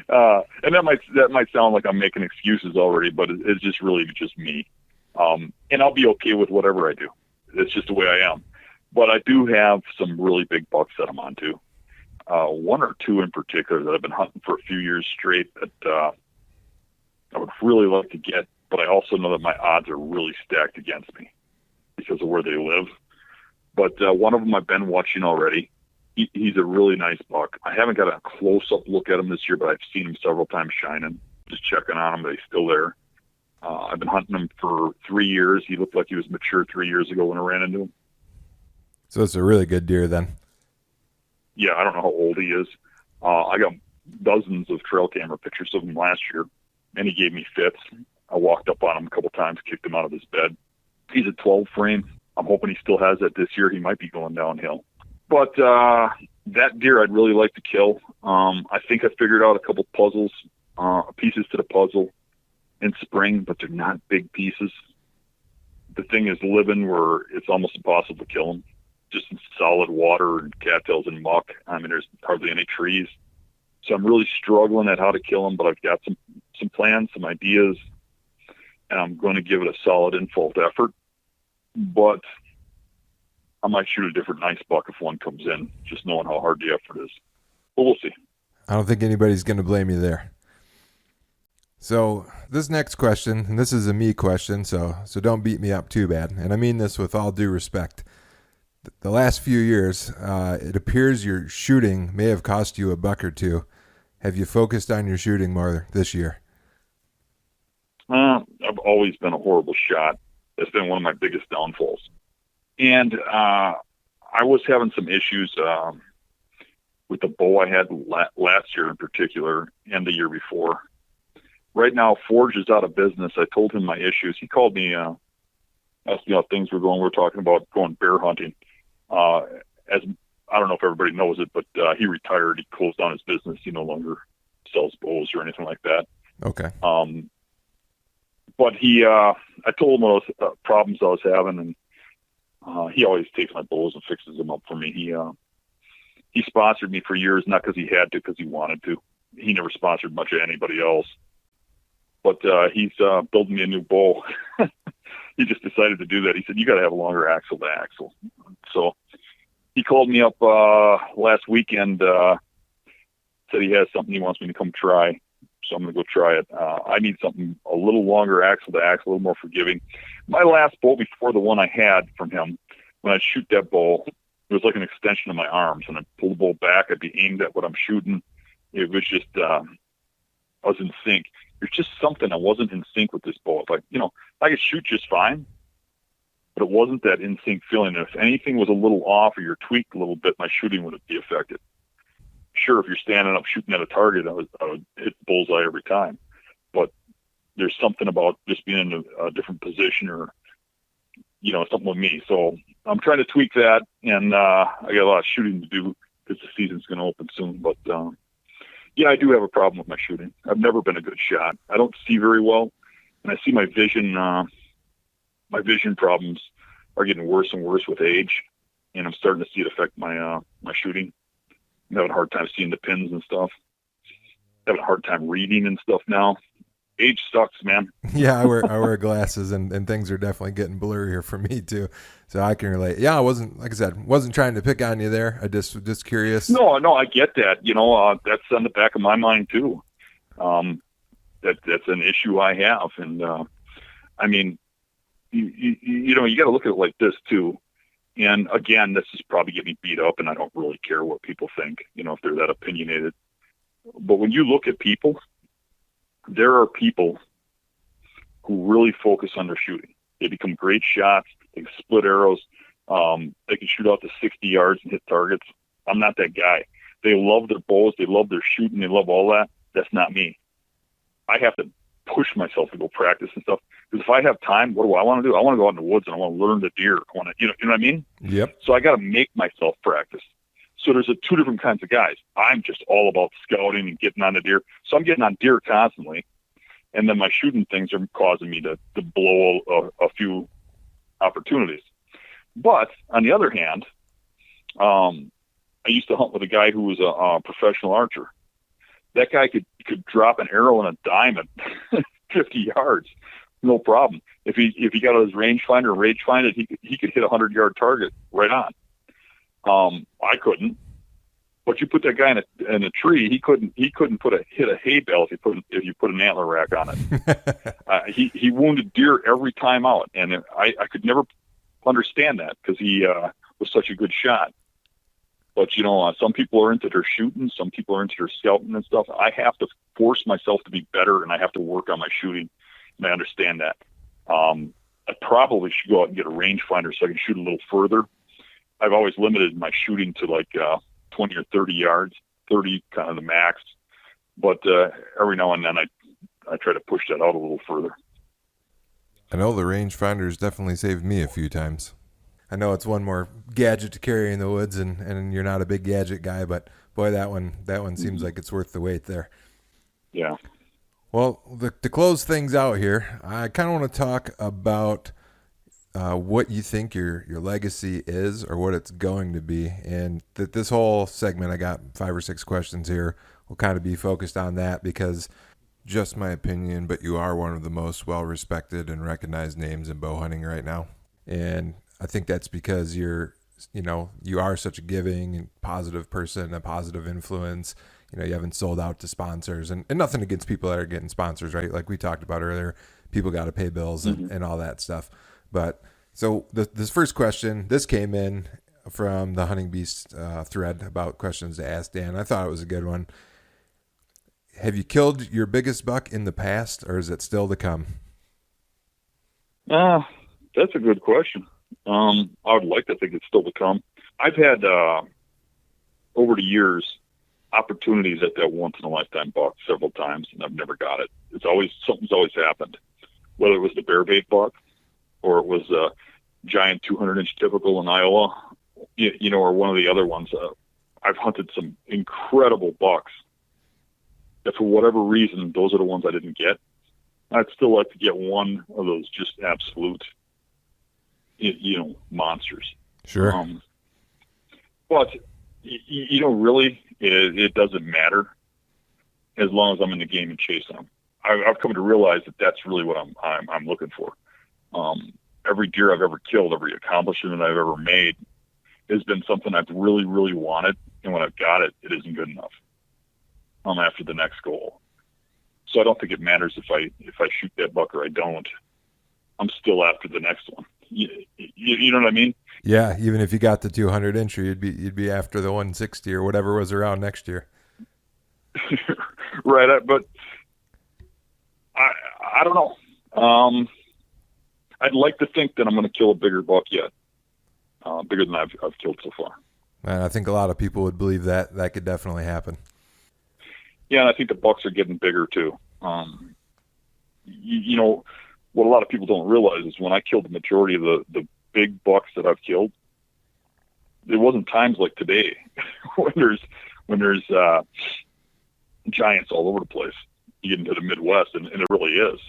that might sound like I'm making excuses already, but it's just really just me. And I'll be okay with whatever I do. It's just the way I am. But I do have some really big bucks that I'm onto. One or two in particular that I've been hunting for a few years straight that I would really like to get, but I also know that my odds are really stacked against me because of where they live. But one of them I've been watching already. He's a really nice buck. I haven't got a close-up look at him this year, but I've seen him several times shining, just checking on him, but he's still there. I've been hunting him for 3 years. He looked like he was mature 3 years ago when I ran into him. So it's a really good deer then. Yeah, I don't know how old he is. I got dozens of trail camera pictures of him last year, and he gave me fits. I walked up on him a couple times, kicked him out of his bed. He's a 12 frame. I'm hoping he still has that this year. He might be going downhill. But that deer I'd really like to kill. I think I figured out a couple puzzles, pieces to the puzzle in spring, but they're not big pieces. The thing is living where it's almost impossible to kill him. Just in solid water and cattails and muck. I mean, there's hardly any trees. So I'm really struggling at how to kill him, but I've got some plans, some ideas, and I'm going to give it a solid Infalt effort. But I might shoot a different nice buck if one comes in, just knowing how hard the effort is. But we'll see. I don't think anybody's going to blame you there. So this next question, and this is a me question, so don't beat me up too bad. And I mean this with all due respect. The last few years, it appears your shooting may have cost you a buck or two. Have you focused on your shooting more this year? I've always been a horrible shot. That's been one of my biggest downfalls. And I was having some issues with the bow I had last year in particular and the year before. Right now, Forge is out of business. I told him my issues. He called me, asked me how things were going. We were talking about going bear hunting. As I don't know if everybody knows it, but he retired. He closed down his business. He no longer sells bows or anything like that. Okay. But I told him what problems I was having, and he always takes my bows and fixes them up for me. He sponsored me for years, not because he had to, because he wanted to. He never sponsored much of anybody else. But he's building me a new bow. He just decided to do that. He said, you got to have a longer axle to axle. So he called me up last weekend, said he has something he wants me to come try. So I'm going to go try it. I need something a little longer axle to axle, a little more forgiving. My last bow before the one I had from him, when I'd shoot that bow, it was like an extension of my arms. And I'd pull the bow back. I'd be aimed at what I'm shooting. It was just, I was in sync. There's just something I wasn't in sync with this bow. Like, I could shoot just fine, but it wasn't that in sync feeling. If anything was a little off or you're tweaked a little bit, my shooting would be affected. Sure, if you're standing up shooting at a target, I would hit the bullseye every time. But there's something about just being in a different position or, something with me. So I'm trying to tweak that, and I got a lot of shooting to do because the season's going to open soon. But, yeah, I do have a problem with my shooting. I've never been a good shot. I don't see very well, and I see my vision problems are getting worse and worse with age, and I'm starting to see it affect my shooting. I'm having a hard time seeing the pins and stuff. Having a hard time reading and stuff now. Age sucks, man. Yeah, I wear glasses, and things are definitely getting blurrier for me too. So I can relate. Yeah, I wasn't trying to pick on you there. I just curious. No, I get that. That's on the back of my mind too. That's an issue I have, and I mean, you got to look at it like this too. And again, this is probably getting me beat up, and I don't really care what people think, if they're that opinionated. But when you look at people, there are people who really focus on their shooting. They become great shots. They can split arrows. They can shoot out to 60 yards and hit targets. I'm not that guy. They love their bows. They love their shooting. They love all that. That's not me. I have to push myself to go practice and stuff. Because if I have time, what do I want to do? I want to go out in the woods and I want to learn the deer. I want to, you know what I mean? Yep. So I got to make myself practice. So there's two different kinds of guys. I'm just all about scouting and getting on the deer. So I'm getting on deer constantly. And then my shooting things are causing me to blow a few opportunities. But on the other hand, I used to hunt with a guy who was a professional archer. That guy could drop an arrow in a dime at 50 yards, no problem. If he got his rangefinder and range find it, he could hit a 100-yard target right on. I couldn't. But you put that guy in a tree, he couldn't hit a hay bale if you put an antler rack on it. He wounded deer every time out, and I could never understand that because he was such a good shot. But some people are into their shooting, some people are into their scouting and stuff. I have to force myself to be better, and I have to work on my shooting, and I understand that. I probably should go out and get a rangefinder so I can shoot a little further. I've always limited my shooting to like 20 or 30 yards, 30 kind of the max. But every now and then I try to push that out a little further. I know the rangefinder's definitely saved me a few times. I know it's one more gadget to carry in the woods, and you're not a big gadget guy, but boy, that one seems like it's worth the wait there. Yeah. Well, to close things out here, I kind of want to talk about what you think your legacy is or what it's going to be. And this whole segment, I got 5 or 6 questions here, will kind of be focused on that because just my opinion, but you are one of the most well-respected and recognized names in bow hunting right now. And I think that's because you are such a giving and positive person, a positive influence. You haven't sold out to sponsors and nothing against people that are getting sponsors, right? Like we talked about earlier, people got to pay bills and all that stuff. But so this first question, this came in from the Hunting Beast thread about questions to ask Dan. I thought it was a good one. Have you killed your biggest buck in the past, or is it still to come? That's a good question. I would like to think it's still to come. I've had, over the years, opportunities at that once-in-a-lifetime buck several times, and I've never got it. Something's always happened, whether it was the bear bait buck or it was a giant 200-inch typical in Iowa, or one of the other ones. I've hunted some incredible bucks that for whatever reason, those are the ones I didn't get. I'd still like to get one of those just absolute, monsters. Sure. But, really, it doesn't matter as long as I'm in the game and chasing them. I've come to realize that that's really what I'm looking for. Every deer I've ever killed, every accomplishment I've ever made has been something I've really, really wanted. And when I've got it, it isn't good enough. I'm after the next goal. So I don't think it matters if I shoot that buck or I don't. I'm still after the next one. You know what I mean? Yeah, even if you got the 200 incher, you'd be after the 160 or whatever was around next year. Right, but I don't know. I'd like to think that I'm going to kill a bigger buck yet, bigger than I've killed so far. And I think a lot of people would believe that could definitely happen. Yeah, and I think the bucks are getting bigger too. What a lot of people don't realize is when I killed the majority of the big bucks that I've killed, there wasn't times like today when there's giants all over the place. You get into the Midwest, and it really is.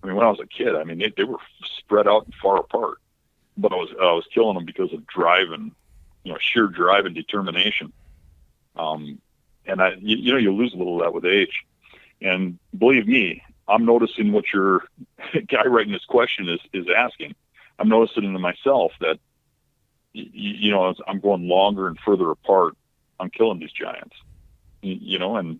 I mean, when I was a kid, they were spread out and far apart, but I was killing them because of drive and sheer drive and determination. And you lose a little of that with age. And believe me, I'm noticing what your guy writing this question is asking. I'm noticing in myself that, as I'm going longer and further apart, I'm killing these giants, and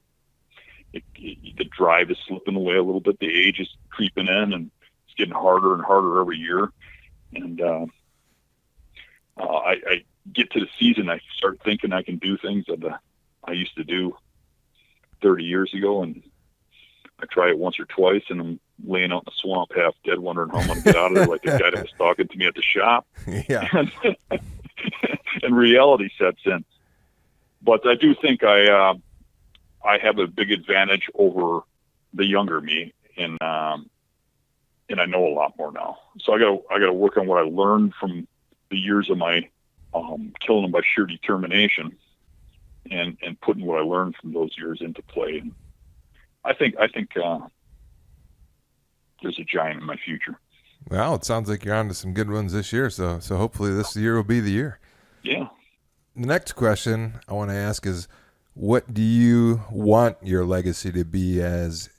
the drive is slipping away a little bit. The age is creeping in, and it's getting harder and harder every year. And I get to the season, I start thinking I can do things that I used to do 30 years ago, and I try it once or twice, and I'm laying out in the swamp half dead, wondering how I'm going to get out of there, like the guy that was talking to me at the shop. Yeah. And reality sets in. But I do think I have a big advantage over the younger me, and I know a lot more now. So I got to work on what I learned from the years of my killing them by sheer determination, and putting what I learned from those years into play. And I think there's a giant in my future. Well, it sounds like you're on to some good ones this year, so hopefully this year will be the year. Yeah. The next question I want to ask is, what do you want your legacy to be as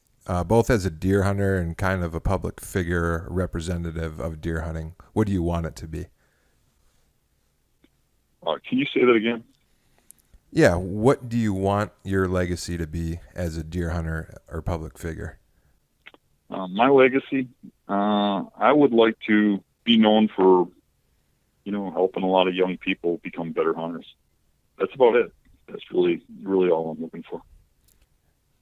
both as a deer hunter and kind of a public figure representative of deer hunting? What do you want it to be? Can you say that again? Yeah, what do you want your legacy to be as a deer hunter or public figure? My legacy, I would like to be known for, helping a lot of young people become better hunters. That's about it. That's really, really all I'm looking for.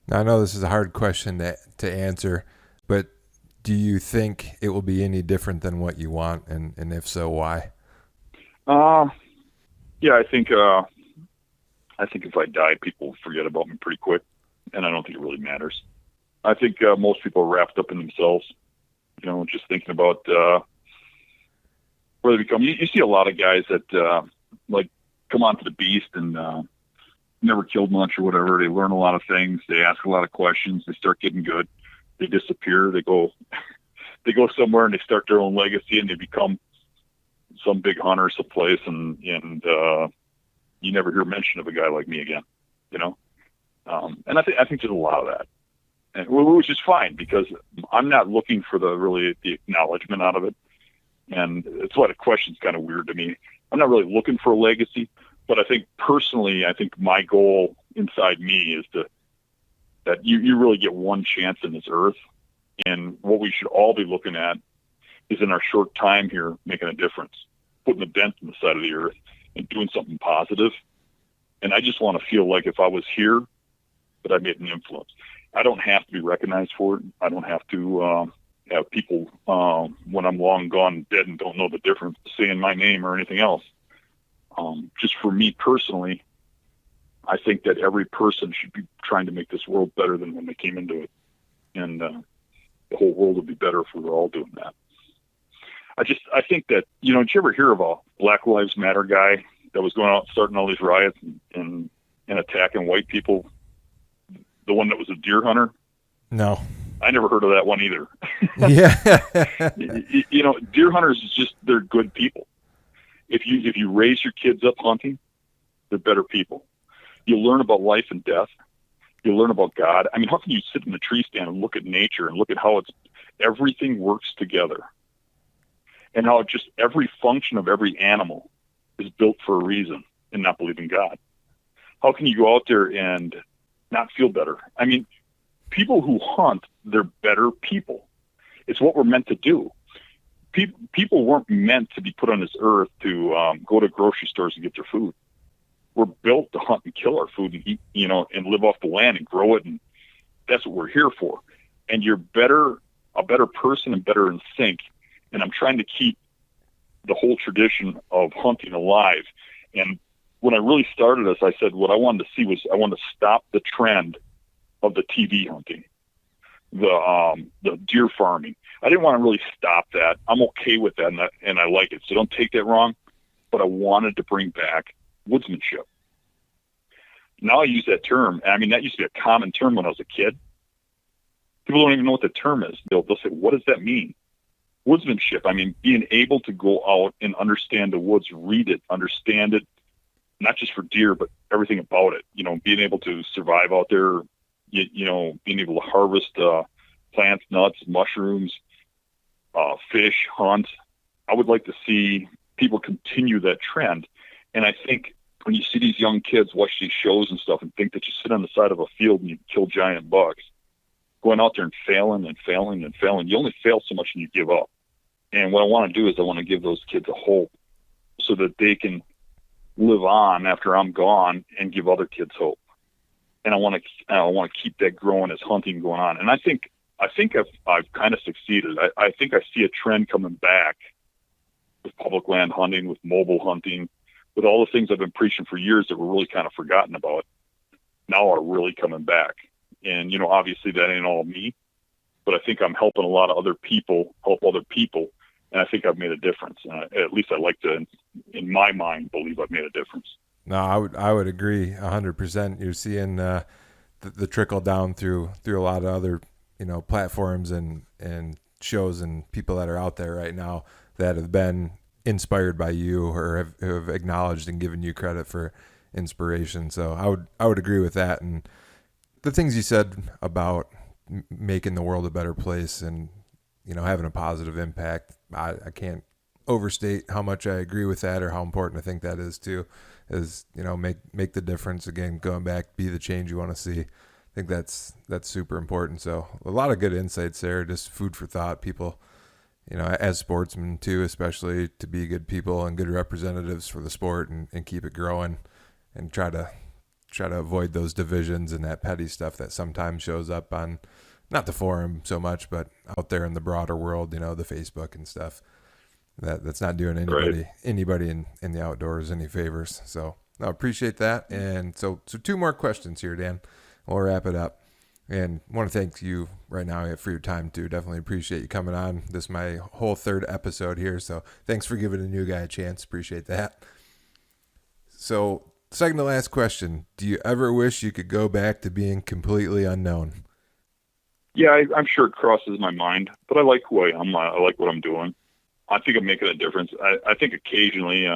Now, I know this is a hard question to answer, but do you think it will be any different than what you want? And if so, why? Yeah, I think if I die, people forget about me pretty quick, and I don't think it really matters. I think most people are wrapped up in themselves, just thinking about where they become. You see a lot of guys that come onto the beast and never killed much or whatever. They learn a lot of things. They ask a lot of questions. They start getting good. They disappear. They go somewhere and they start their own legacy and they become some big hunter someplace, and you never hear mention of a guy like me again, and I think there's a lot of that, which is fine because I'm not looking for the acknowledgement out of it, and it's why the question's kind of weird to me. I'm not really looking for a legacy, but I think personally, my goal inside me is that you really get one chance in this earth, and what we should all be looking at is in our short time here making a difference, putting a dent in the side of the earth and doing something positive. And I just want to feel like if I was here, that I made an influence. I don't have to be recognized for it. I don't have to have people, when I'm long gone, dead and don't know the difference, saying my name or anything else. Just for me personally, I think that every person should be trying to make this world better than when they came into it. And the whole world would be better if we were all doing that. I think that, did you ever hear of a Black Lives Matter guy that was going out and starting all these riots and attacking white people? The one that was a deer hunter? No. I never heard of that one either. Yeah. Deer hunters is just, they're good people. If you raise your kids up hunting, they're better people. You learn about life and death. You learn about God. I mean, how can you sit in the tree stand and look at nature and look at how everything works together? And how just every function of every animal is built for a reason and not believe in God. How can you go out there and not feel better? I mean, people who hunt, they're better people. It's what we're meant to do. People weren't meant to be put on this earth to go to grocery stores and get their food. We're built to hunt and kill our food and eat, and live off the land and grow it. And that's what we're here for. And you're a better person and better in sync. And I'm trying to keep the whole tradition of hunting alive. And when I really started this, I said what I wanted to see was I wanted to stop the trend of the TV hunting, the deer farming. I didn't want to really stop that. I'm okay with that, and I like it. So don't take that wrong. But I wanted to bring back woodsmanship. Now I use that term. I mean, that used to be a common term when I was a kid. People don't even know what the term is. They'll say, what does that mean? Woodsmanship. I mean, being able to go out and understand the woods, read it, understand it, not just for deer, but everything about it. Being able to survive out there, being able to harvest plants, nuts, mushrooms, fish, hunt. I would like to see people continue that trend. And I think when you see these young kids watch these shows and stuff and think that you sit on the side of a field and you kill giant bucks, going out there and failing and failing and failing, you only fail so much and you give up. And what I want to do is I want to give those kids a hope so that they can live on after I'm gone and give other kids hope. And I want to keep that growing as hunting going on. And I think I've kind of succeeded. I think I see a trend coming back with public land hunting, with mobile hunting, with all the things I've been preaching for years that were really kind of forgotten about, now are really coming back. And, obviously that ain't all me, but I think I'm helping a lot of other people help other people. And I think I've made a difference. At least I like to, in my mind, believe I've made a difference. No, I would agree 100%. You're seeing the trickle down through a lot of other platforms and shows and people that are out there right now that have been inspired by you or have acknowledged and given you credit for inspiration. So I would agree with that. And the things you said about making the world a better place and, having a positive impact, I can't overstate how much I agree with that or how important I think that is too, is, make the difference. Again, going back, be the change you want to see. I think that's super important. So a lot of good insights there, just food for thought. People, as sportsmen too, especially to be good people and good representatives for the sport and keep it growing and try to avoid those divisions and that petty stuff that sometimes shows up on not the forum so much, but out there in the broader world, the Facebook and stuff. That's not doing anybody in the outdoors any favors. So I appreciate that. And so 2 more questions here, Dan. We'll wrap it up. And I want to thank you right now for your time too. Definitely appreciate you coming on. This is my whole 3rd episode here. So thanks for giving a new guy a chance. Appreciate that. So second to last question. Do you ever wish you could go back to being completely unknown? Yeah, I'm sure it crosses my mind, but I like who I am. I like what I'm doing. I think I'm making a difference. I think occasionally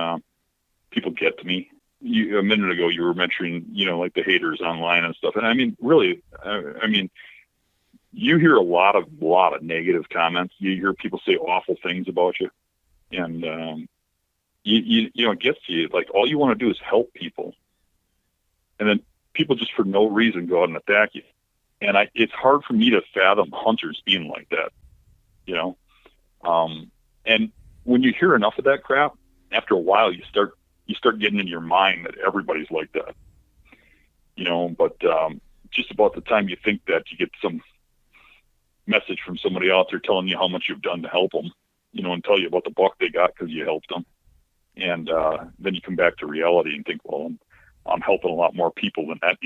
people get to me. A minute ago, you were mentioning, like the haters online and stuff. And I mean, really, you hear a lot of negative comments. You hear people say awful things about you. And, it gets to you. Like, all you want to do is help people. And then people just for no reason go out and attack you. And it's hard for me to fathom hunters being like that, and when you hear enough of that crap, after a while, you start getting in your mind that everybody's like that, but just about the time you think that, you get some message from somebody out there telling you how much you've done to help them, and tell you about the buck they got because you helped them. And then you come back to reality and think, well, I'm helping a lot more people than that.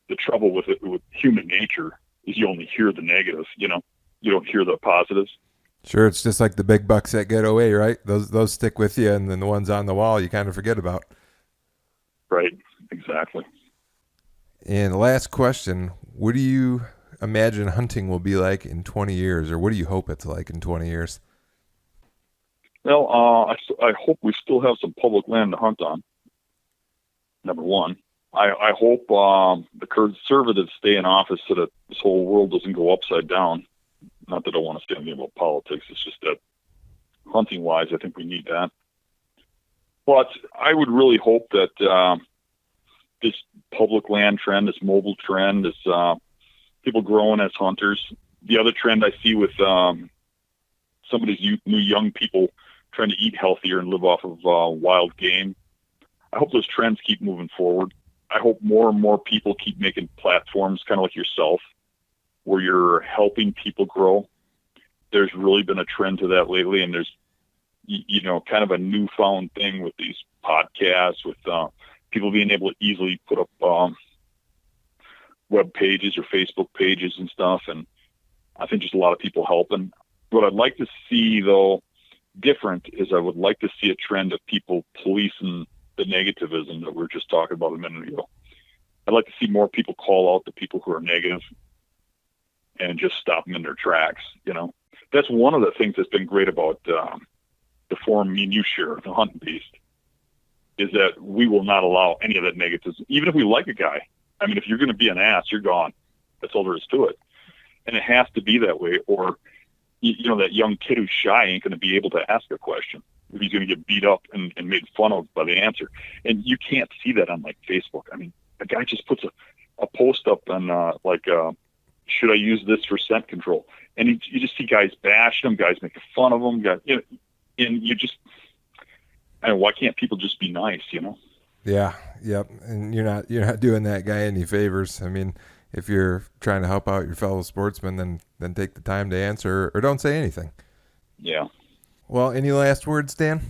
The trouble with it, with human nature, is you only hear the negative, you don't hear the positives. Sure, it's just like the big bucks that get away, right? Those stick with you, and then the ones on the wall you kind of forget about. Right, exactly. And last question, what do you imagine hunting will be like in 20 years, or what do you hope it's like in 20 years? Well, I hope we still have some public land to hunt on, number one. I hope the conservatives stay in office so that this whole world doesn't go upside down. Not that I want to say anything about politics. It's just that hunting-wise, I think we need that. But I would really hope that this public land trend, this mobile trend, this people growing as hunters. The other trend I see with some of these new young people trying to eat healthier and live off of wild game. I hope those trends keep moving forward. I hope more and more people keep making platforms, kind of like yourself, where you're helping people grow. There's really been a trend to that lately, and there's, kind of a newfound thing with these podcasts, with people being able to easily put up web pages or Facebook pages and stuff. And I think just a lot of people helping. What I'd like to see, though, different, is I would like to see a trend of people policing the negativism that we were just talking about a minute ago. I'd like to see more people call out the people who are negative and just stop them in their tracks. That's one of the things that's been great about the forum me and you share, the Hunting Beast, is that we will not allow any of that negativism. Even if we like a guy, if you're going to be an ass, you're gone. That's all there is to it. And it has to be that way, or that young kid who's shy ain't going to be able to ask a question. He's going to get beat up and made fun of by the answer. And you can't see that on Facebook. A guy just puts a post up on should I use this for scent control? And you just see guys bashing them, guys making fun of them, and you just, why can't people just be nice, Yeah, yep. And you're not doing that guy any favors. If you're trying to help out your fellow sportsmen, then take the time to answer or don't say anything. Yeah. Well, any last words, Dan?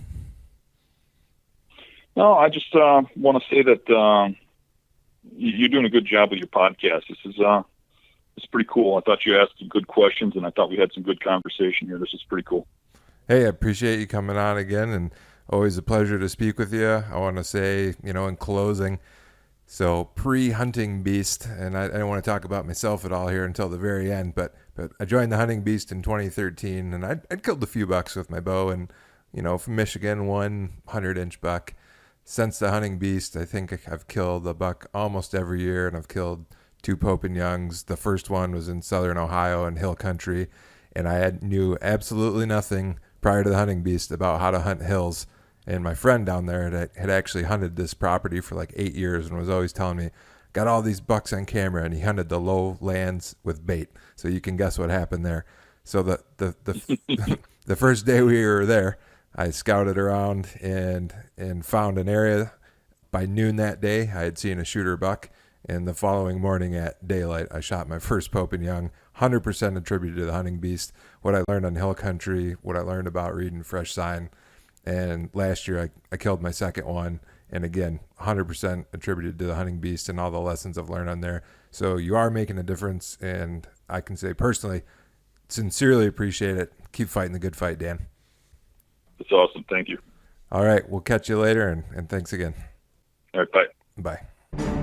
No, I just want to say that you're doing a good job with your podcast. It's pretty cool. I thought you asked some good questions, and I thought we had some good conversation here. This is pretty cool. Hey, I appreciate you coming on again, and always a pleasure to speak with you. I want to say, in closing, So pre-hunting beast, and I don't want to talk about myself at all here until the very end, but I joined the hunting beast in 2013, and I'd killed a few bucks with my bow, and from Michigan, 100-inch buck. Since the hunting beast, I think I've killed a buck almost every year, and I've killed 2 Pope and Youngs. The first one was in southern Ohio in hill country, and knew absolutely nothing prior to the hunting beast about how to hunt hills. And my friend down there had actually hunted this property for like 8 years and was always telling me, got all these bucks on camera, and he hunted the low lands with bait. So you can guess what happened there. So the first day we were there, I scouted around and found an area. By noon that day, I had seen a shooter buck. And the following morning at daylight, I shot my first Pope and Young, 100% attributed to the hunting beast. What I learned on hill country, what I learned about reading fresh sign. And last year I killed my second one. And again, 100% attributed to the hunting beast and all the lessons I've learned on there. So you are making a difference. And I can say personally, sincerely appreciate it. Keep fighting the good fight, Dan. That's awesome. Thank you. All right. We'll catch you later. And thanks again. All right. Bye. Bye.